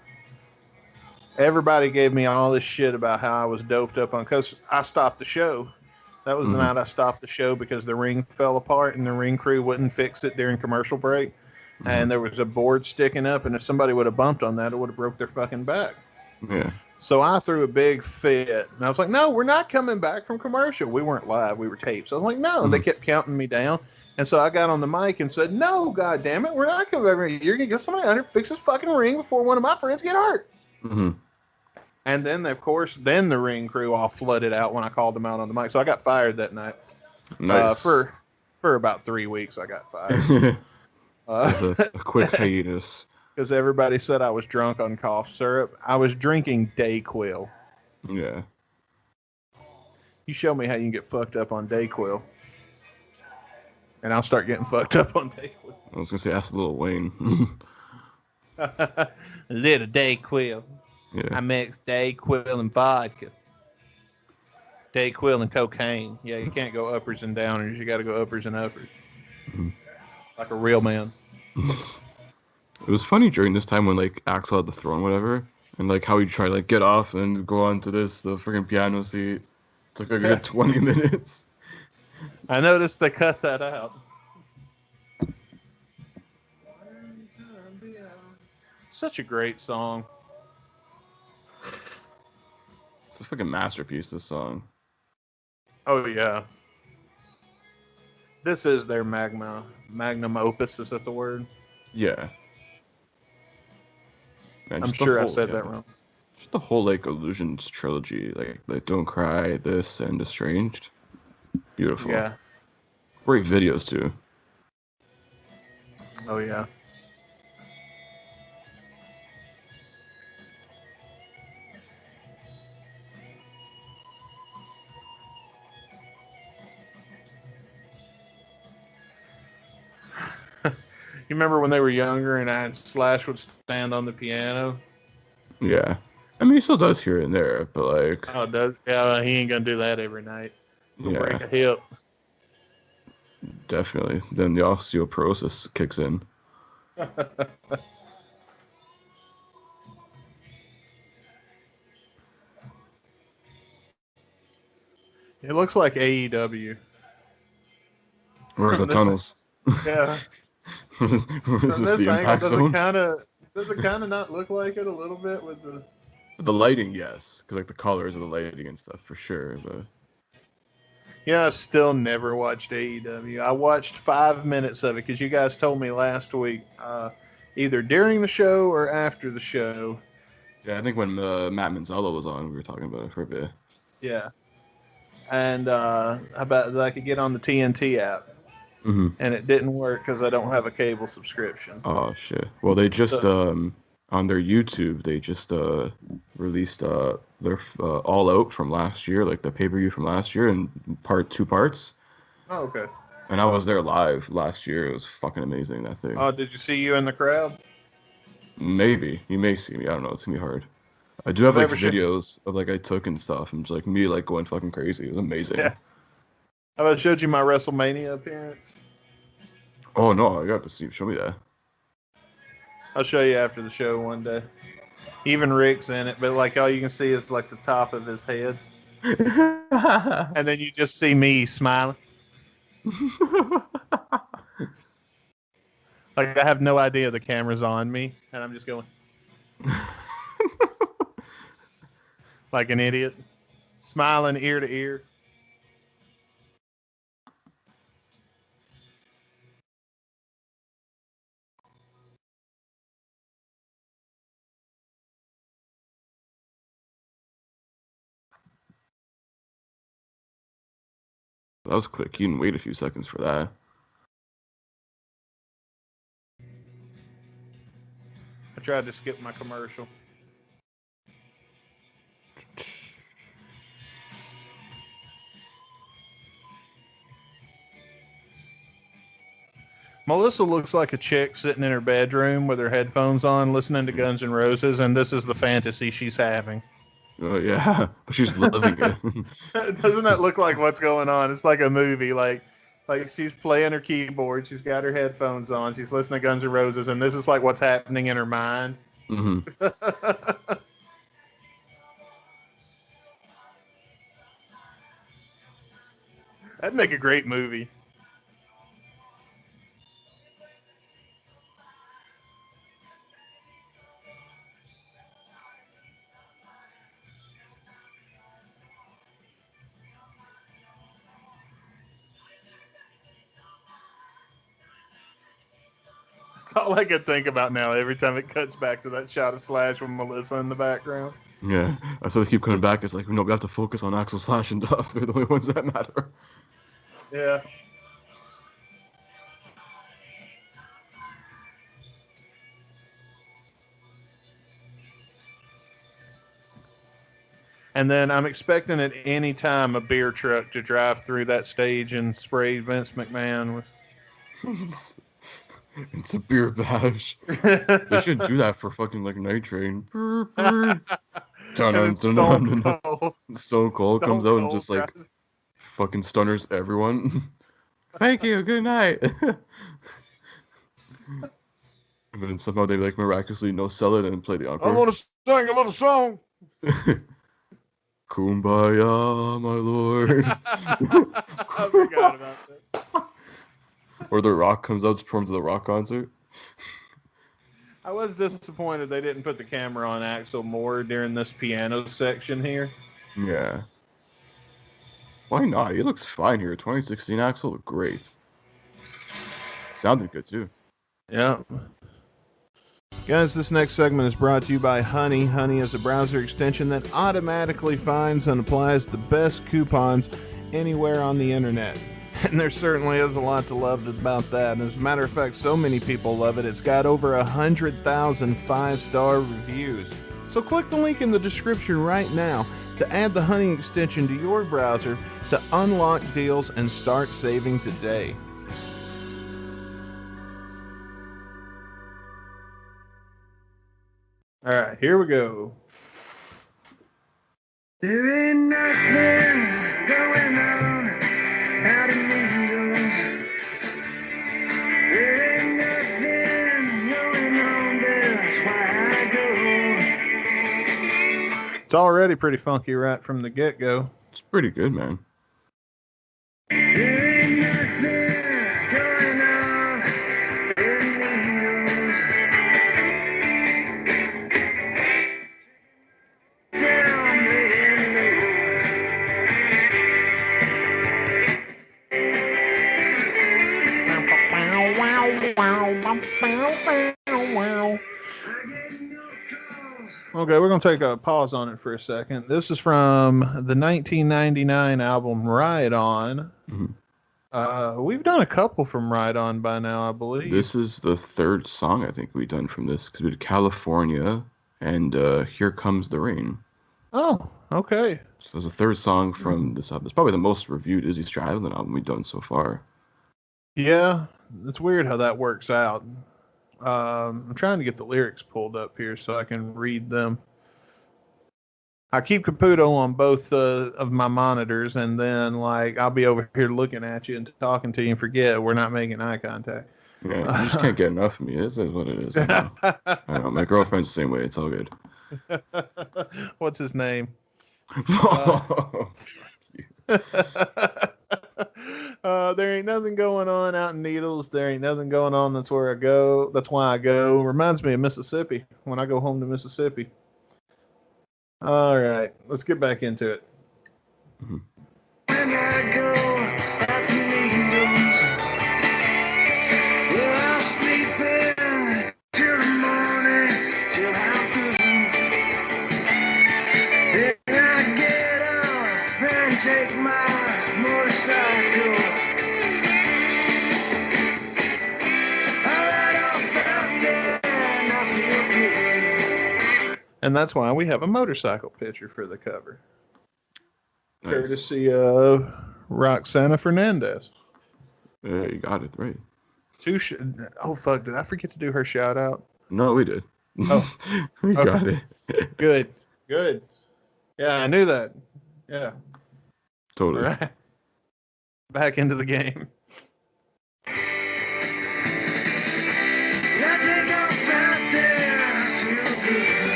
everybody gave me all this shit about how I was doped up on, because I stopped the show. That was the night I stopped the show because the ring fell apart and the ring crew wouldn't fix it during commercial break. And there was a board sticking up, and if somebody would have bumped on that, it would have broke their fucking back.
Yeah.
So I threw a big fit, and I was like, "No, we're not coming back from commercial. We weren't live; we were taped." So I was like, "No." They kept counting me down, and so I got on the mic and said, "No, God damn it, we're not coming back. You're gonna get somebody out here fix this fucking ring before one of my friends get hurt."
Mm-hmm.
And then, of course, the ring crew all flooded out when I called them out on the mic. So I got fired that night.
Nice.
For about 3 weeks, I got fired.
It was a quick hiatus.
Because everybody said I was drunk on cough syrup. I was drinking Dayquil.
Yeah.
You show me how you can get fucked up on Dayquil, and I'll start getting fucked up on Dayquil.
I was gonna say, ask Lil Wayne.
Little Dayquil.
Yeah.
I mixed Dayquil and vodka. Dayquil and cocaine. Yeah, you can't go uppers and downers. You got to go uppers and uppers. Like a real man.
It was funny during this time when like Axel had the throne, whatever, and like how he tried to like get off and go onto the freaking piano seat. It took like a good 20 minutes.
I noticed they cut that out. Such a great song.
It's a freaking masterpiece, this song.
Oh yeah. This is their magnum opus. Is that the word?
Yeah. Man,
I'm sure I said that wrong.
Just the whole like Illusions trilogy, like Don't Cry, this, and Estranged. Beautiful.
Yeah.
Great videos too.
Oh yeah. You remember when they were younger and Slash would stand on the piano?
Yeah. I mean, he still does here and there, but like...
Oh, does? Yeah, he ain't gonna do that every night. He'll break a hip.
Definitely. Then the osteoporosis kicks in.
It looks like AEW.
Where's the tunnels?
Yeah.
Where's
From this
the
angle,
impact zone?
does it kind of not look like it a little bit with the...
The lighting, yes. Because like the colors of the lighting and stuff, for sure. But
Yeah, I've still never watched AEW. I watched 5 minutes of it because you guys told me last week, either during the show or after the show.
yeah, I think when Matt Manzella was on, we were talking about it for a bit.
Yeah. And about that I could get on the TNT app. and it didn't work because I don't have a cable subscription.
Oh shit. Well, they just
So,
on their YouTube they just released their All Out from last year, like the pay-per-view from last year in two parts.
oh, okay.
And I was there live last year. It was fucking amazing, that thing.
Oh, did you see you in the crowd?
Maybe you may see me. I don't know. It's gonna be hard. I do have
Have I
like
ever shown?
videos of like I took and stuff, and just like me like going fucking crazy. It was amazing.
Yeah. Have I showed you my WrestleMania appearance?
Oh no, you have to see. Show me that.
I'll show you after the show one day. Even Rick's in it, but like all you can see is like the top of his head, and then you just see me smiling. Like I have no idea the camera's on me, and I'm just going like an idiot, smiling ear to ear.
That was quick. You didn't wait a few seconds for that.
I tried to skip my commercial. Melissa looks like a chick sitting in her bedroom with her headphones on, listening to Guns N' Roses, and this is the fantasy she's having.
Oh yeah, but she's living it.
Doesn't that look like what's going on? It's like a movie. Like she's playing her keyboard, she's got her headphones on, she's listening to Guns N' Roses, and this is like what's happening in her mind. That'd make a great movie. That's all I could think about now every time it cuts back to that shot of Slash with Melissa in the background.
Yeah, that's why they keep coming back. It's like, no, we have to focus on Axel Slash and Duff. They're the only ones that matter.
Yeah. And then I'm expecting at any time a beer truck to drive through that stage and spray Vince McMahon with.
It's a beer bash. They should do that for fucking like Night Train.
And
Stone
Stone
Cold comes out and
Cold
just like
drives.
fucking stunners everyone. Thank you. Good night. And then somehow they like miraculously no sell it and play the
I
encore.
want to sing a little song.
Kumbaya, my lord.
I forgot about that.
Or The Rock comes out to perform to the Rock concert.
I was disappointed they didn't put the camera on Axel more during this piano section here.
Yeah. Why not? He looks fine here. 2016 Axel looked great. Sounded good too.
Yeah.
Guys, this next segment is brought to you by Honey. Honey is a browser extension that automatically finds and applies the best coupons anywhere on the internet. And there certainly is a lot to love about that. As a matter of fact, so many people love it, it's got over 100,000 5-star reviews. So click the link in the description right now to add the Honey extension to your browser to unlock deals and start saving today.
All right, here we go.
There ain't nothing going on out in Needles. There ain't nothing going on, that's why I go.
It's already pretty funky right from the get-go.
It's pretty good, man.
There ain't nothing going on in Needles. Tell me
Okay, we're going to take a pause on it for a second. This is from the 1999 album Ride On.
Mhm.
We've done a couple from Ride On by now, I believe.
This is the third song I think we've done from this because we did California and Here Comes the Rain.
Oh, okay.
So there's a third song from this album. It's probably the most reviewed Izzy Stradlin album we've done so far.
Yeah, it's weird how that works out. I'm trying to get the lyrics pulled up here so I can read them. I keep Caputo on both of my monitors, and then like I'll be over here looking at you and talking to you and forget we're not making eye contact.
Yeah, you just can't get enough of me. This is what it is. I know. My girlfriend's the same way. It's all good.
What's his name? There ain't nothing going on out in Needles. There ain't nothing going on. That's where I go. That's why I go. Reminds me of Mississippi when I go home to Mississippi. All right, let's get back into it.
Mm-hmm.
When I go out to Needles, well, I'll sleep in till the morning, till I'm through. Then I get up and take my motorcycle. I ride off out there and I feel good.
And that's why we have a motorcycle picture for the cover.
Nice.
Courtesy of Roxana Fernandez.
Yeah, you got it right.
Oh, fuck. Did I forget to do her shout out?
No, we did.
Oh.
We
Okay.
got it.
Good. Yeah, I knew that. Yeah.
Totally.
All right. Back into the game.
I take off out there, feel good.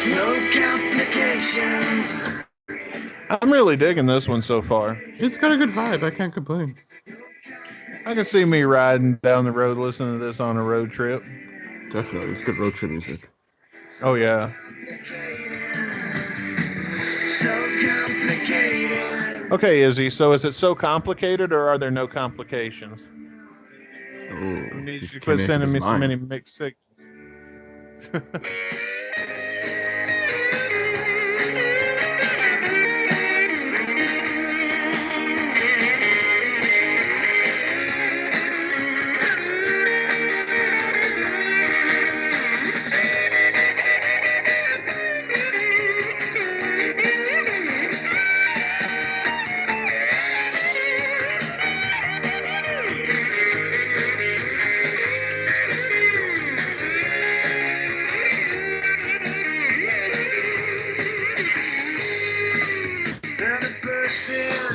No complications.
I'm really digging this one so far.
It's got a good vibe. I can't complain.
I can see me riding down the road listening to this on a road trip.
Definitely. It's good road trip music.
Oh, yeah.
So complicated.
Okay, Izzy, so is it so complicated or are there no complications?
Oh,
I need
he
you to
can't
quit
make up
sending
his
me so
mind.
many mixed signals.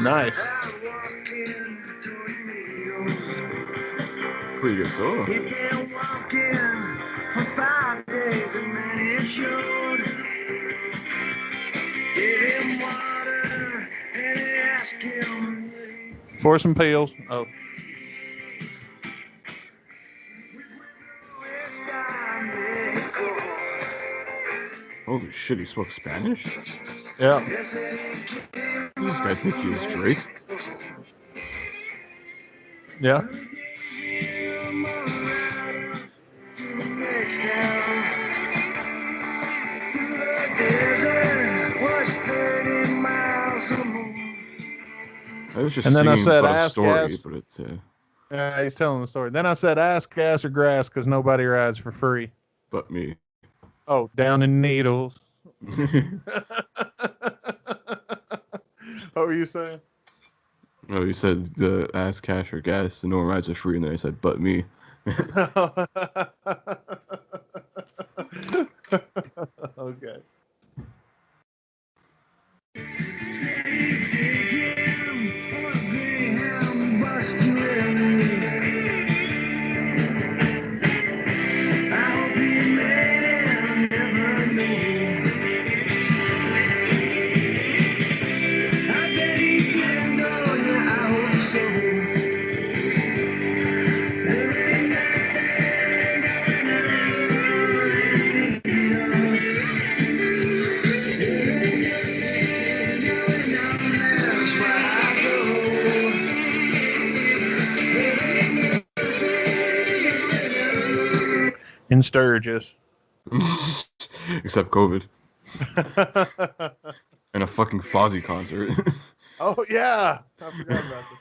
Nice.
Pretty good solo.
He'd been walking for 5 days and man, it showed. Gave him water and he asked him.
For some peels. Oh.
Holy shit, he spoke Spanish?
Yeah.
Does this guy think he was Drake?
Yeah.
I was just
And then I
singing
said,
about a
ask
story,
gas.
but it's
Yeah, he's telling the story. Then I said, ask gas or grass because nobody rides for free.
but me.
Oh, down in Needles. What were you saying?
Oh, you said ask cash or gas, and no one rides for free, and then I said, but me.
Okay. In Sturgis.
Except COVID. And a fucking Fozzy concert.
Oh yeah, I forgot about that.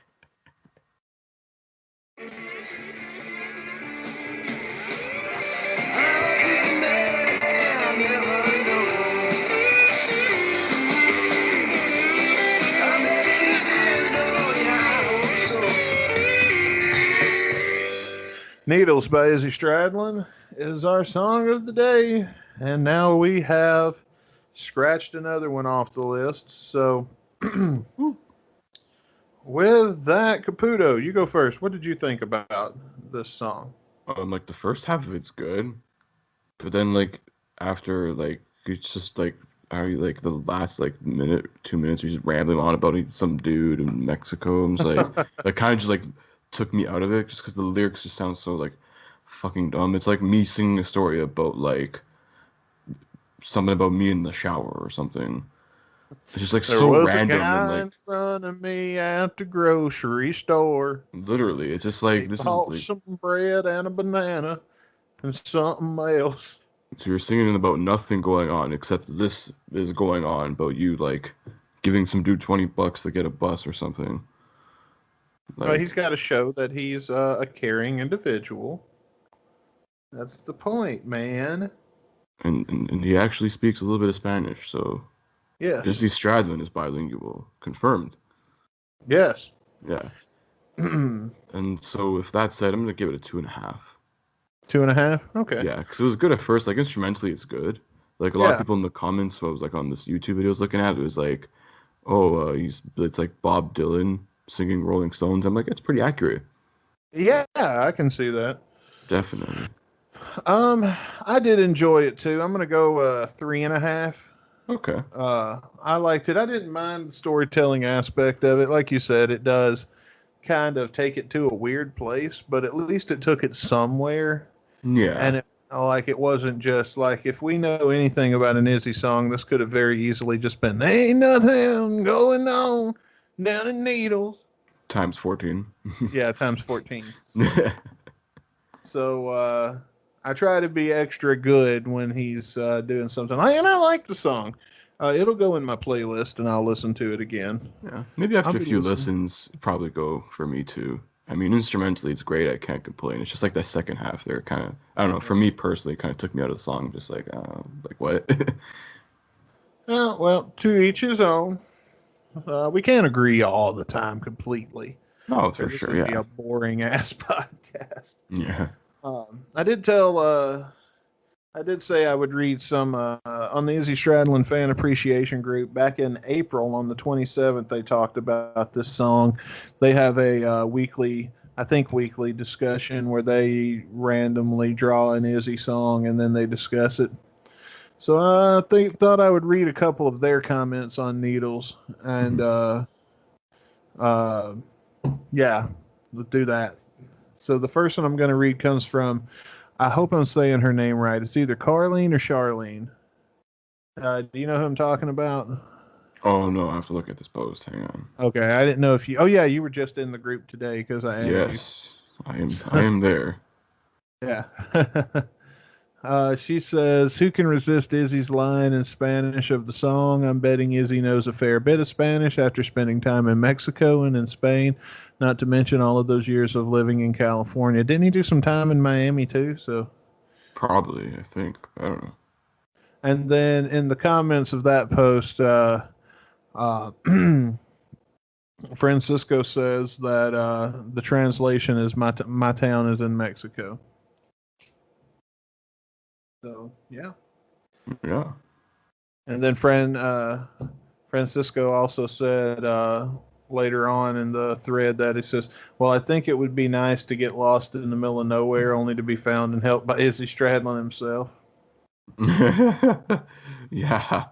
Needles by Izzy Stradlin is our song of the day. And now we have scratched another one off the list. So, with that, Caputo, you go first. What did you think about this song?
Like the first half of it's good, but then like after like it's just like like the last like minute, 2 minutes, he's just rambling on about some dude in Mexico. I'm just like that kind of just like took me out of it just because the lyrics just sound so like fucking dumb. It's like me singing a story about like something about me in the shower or something. It's just like
There
so
was a
random and
guy
like
in front of me at the grocery store.
literally, it's just
He
like this is
bought
like
some bread and a banana and something else.
so you're singing about nothing going on except this is going on about you like giving some dude $20 to get a bus or something.
Well, he's
Like
got to show that he's a caring individual. That's the point, man.
and he actually speaks a little bit of Spanish, so
Yes.
Izzy Stradlin is bilingual, confirmed.
Yes.
Yeah.
Two
And so with that said, I'm gonna give it a 2.5.
and a half. Okay.
Yeah, because it was good at first. Like instrumentally, it's good. Like a lot of
Yeah.
people in the comments, what I was like on this YouTube video I was looking at, it was like, "Oh, it's like Bob Dylan singing Rolling Stones." I'm like, it's pretty accurate,
Yeah, I can see that.
definitely.
I did enjoy it too. I'm gonna go 3.5.
Okay.
I liked it. I didn't mind the storytelling aspect of it. Like you said, it does kind of take it to a weird place, but at least it took it somewhere.
Yeah.
And it wasn't just like, if we know anything about an Izzy song, this could have very easily just been ain't nothing going on down in Needles.
Times 14.
Yeah, times 14. So I try to be extra good when he's doing something. And I like the song. It'll go in my playlist and I'll listen to it again.
Yeah. Maybe
I'll
after a
be
few
listening.
listens, probably go for me too. I mean, instrumentally, it's great. I can't complain. It's just like that second half there, kind of. I don't know. For me personally, kind of took me out of the song. Just like what?
Well, to each his own. We can't agree all the time completely,
No,
or
for
this
sure.
would be
Yeah.
a boring ass podcast.
Yeah.
I did tell. I did say I would read some on the Izzy Stradlin fan appreciation group back in April on the 27th. They talked about this song. They have a weekly, I think, weekly discussion where they randomly draw an Izzy song and then they discuss it. So I thought I would read a couple of their comments on Needles, and
Mhm.
uh, yeah, let's do that. So the first one I'm going to read comes from, I hope I'm saying her name right. It's either Carlene or Charlene. Do you know who I'm talking about?
Oh no, I have to look at this post. Hang on.
Okay, I didn't know if you. Oh yeah, you were just in the group today because I added you.
Yes, I am. I am there.
Yeah. She says, "Who can resist Izzy's line in Spanish of the song? I'm betting Izzy knows a fair bit of Spanish after spending time in Mexico and in Spain, not to mention all of those years of living in California. Didn't he do some time in Miami too? So,
Probably. I think. I don't know.
and then in the comments of that post, uh, Francisco says that the translation is my town is in Mexico. So yeah.
Yeah.
And then Francisco also said later on in the thread that he says, "Well, I think it would be nice to get lost in the middle of nowhere, only to be found and helped by Izzy Stradlin himself."
Yeah.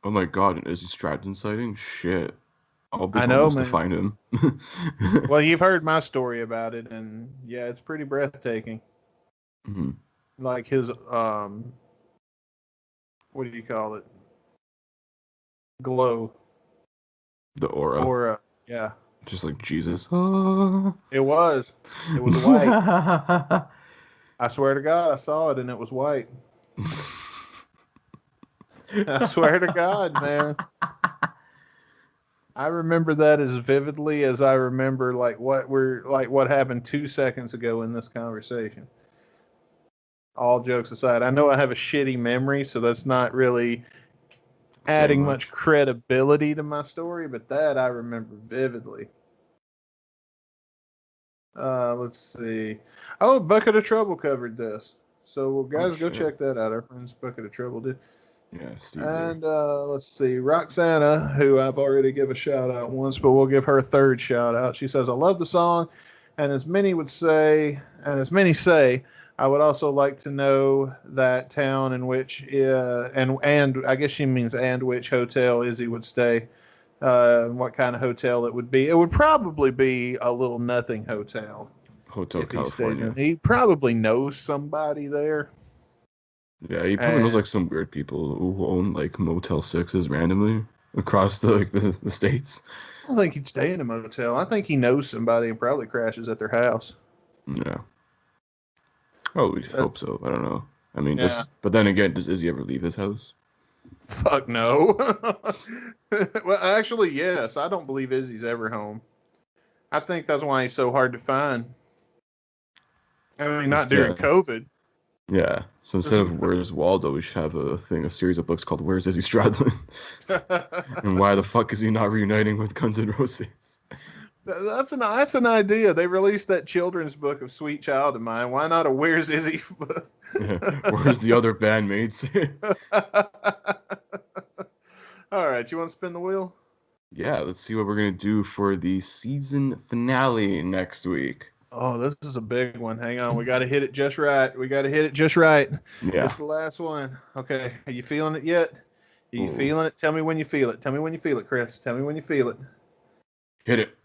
Oh my God, an Izzy Stradlin sighting? Shit. I'll be
I know,
homeless to
man.
find him.
Well, you've heard my story about it, and yeah, it's pretty breathtaking.
Mhm.
Like his what do you call it? Glow
The aura.
aura. Yeah,
Just like Jesus. Ah.
it was. It was white. I swear to God, I saw it, and it was white. I swear to God, man. I remember that as vividly as I remember what happened 2 seconds ago in this conversation. All jokes aside, I know I have a shitty memory, so that's not really adding much credibility to my story, but that I remember vividly. Let's see. Oh, Bucket of Trouble covered this. So, guys, go check that out. Our friends Bucket of Trouble did.
Yeah, Steve.
And let's see. Roxana, who I've already given a shout out once, but we'll give her a third shout out. She says, I love the song, and as many say, I would also like to know that town in which, and I guess she means and which hotel Izzy would stay. What kind of hotel it would be. It would probably be a little nothing hotel.
Hotel California.
He probably knows somebody there.
Yeah, he probably knows like some weird people who own like Motel 6s randomly across the states.
I don't think he'd stay in a motel. I think he knows somebody and probably crashes at their house.
Yeah. Oh, we hope so. I don't know. I mean, but then again, does Izzy ever leave his house?
Fuck no. Well, actually, yes. I don't believe Izzy's ever home. I think that's why he's so hard to find. I mean, not during COVID.
Yeah. So instead of Where's Waldo, we should have a series of books called Where's Izzy Stradlin? And why the fuck is he not reuniting with Guns N' Roses?
That's an idea. They released that children's book of Sweet Child of Mine. Why not a Where's Izzy book?
Yeah. Where's the other bandmates?
All right, you want to spin the wheel?
Yeah, let's see what we're going to do for the season finale next week.
Oh, this is a big one. Hang on. We got to hit it just right.
Yeah.
It's the last one. Okay. Are you feeling it yet? Are you feeling it? Tell me when you feel it. Tell me when you feel it, Chris. Tell me when you feel it.
Hit it.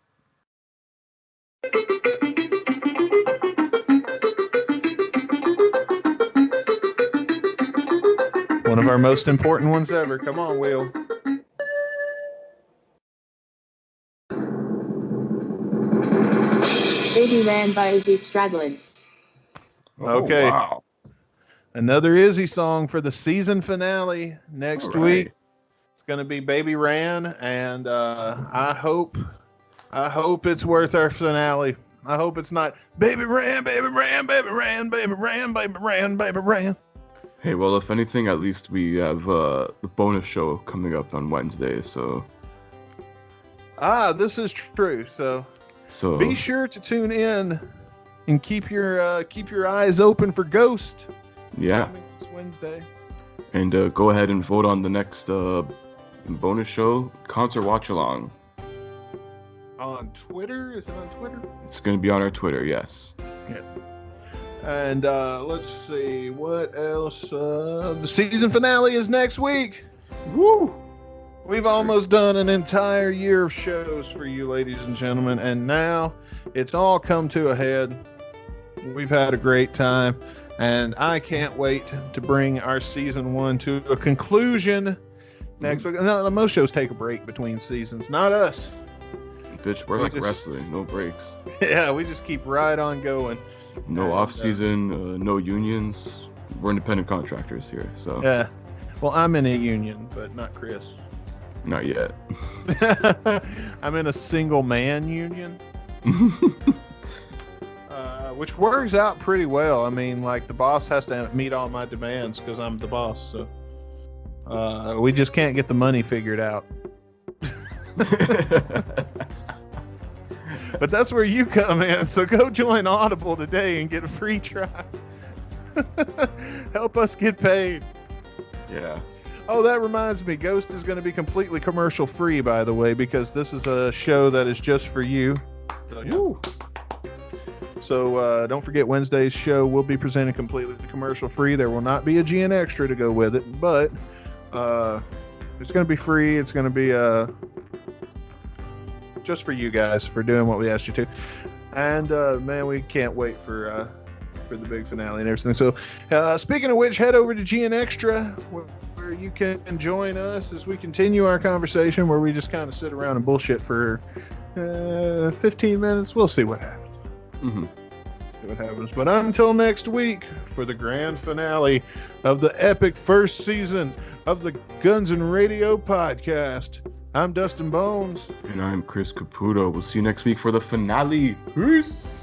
One of our most important ones ever. Come on, Will.
Baby Ran by Izzy Stradlin.
Okay.
Oh, wow.
Another Izzy song for the season finale next week. It's going to be Baby Ran, and I hope it's worth our finale. I hope it's not Baby Ran, Baby Ran, Baby Ran, Baby Ran, Baby Ran, Baby Ran.
Hey, well, if anything, at least we have the bonus show coming up on Wednesday, so...
This is true, so be sure to tune in and keep your eyes open for Ghost.
Yeah.
This Wednesday.
And go ahead and vote on the next bonus show, Concert Watch Along.
On Twitter? Is it on Twitter?
It's going to be on our Twitter, yes.
Yeah. And let's see, what else? The season finale is next week.
Woo!
We've almost done an entire year of shows for you, ladies and gentlemen, and now it's all come to a head. We've had a great time, and I can't wait to bring our season 1 to a conclusion next week. No, most shows take a break between seasons, not us.
Bitch, we're like wrestling, no breaks.
Yeah, we just keep right on going.
No off season, no unions. We're independent contractors here, so.
Yeah. Well, I'm in a union, but not Chris.
Not yet.
I'm in a single man union. Which works out pretty well. I mean, like, the boss has to meet all my demands because I'm the boss. So we just can't get the money figured out. But that's where you come in. So go join Audible today and get a free trial. Help us get paid.
Yeah.
Oh, that reminds me. Ghost is going to be completely commercial free, by the way, because this is a show that is just for you. So don't forget, Wednesday's show will be presented completely commercial free. There will not be a GN Extra to go with it, but it's going to be free. It's going to be just for you guys for doing what we asked you to. And man, we can't wait for the big finale and everything. So speaking of which, head over to GN Extra where you can join us as we continue our conversation, where we just kind of sit around and bullshit for 15 minutes. We'll see what happens.
Mm-hmm.
See what happens. But until next week, for the grand finale of the epic first season of the Guns N' Radio podcast, I'm Dustin Bones.
And I'm Chris Caputo. We'll see you next week for the finale. Peace.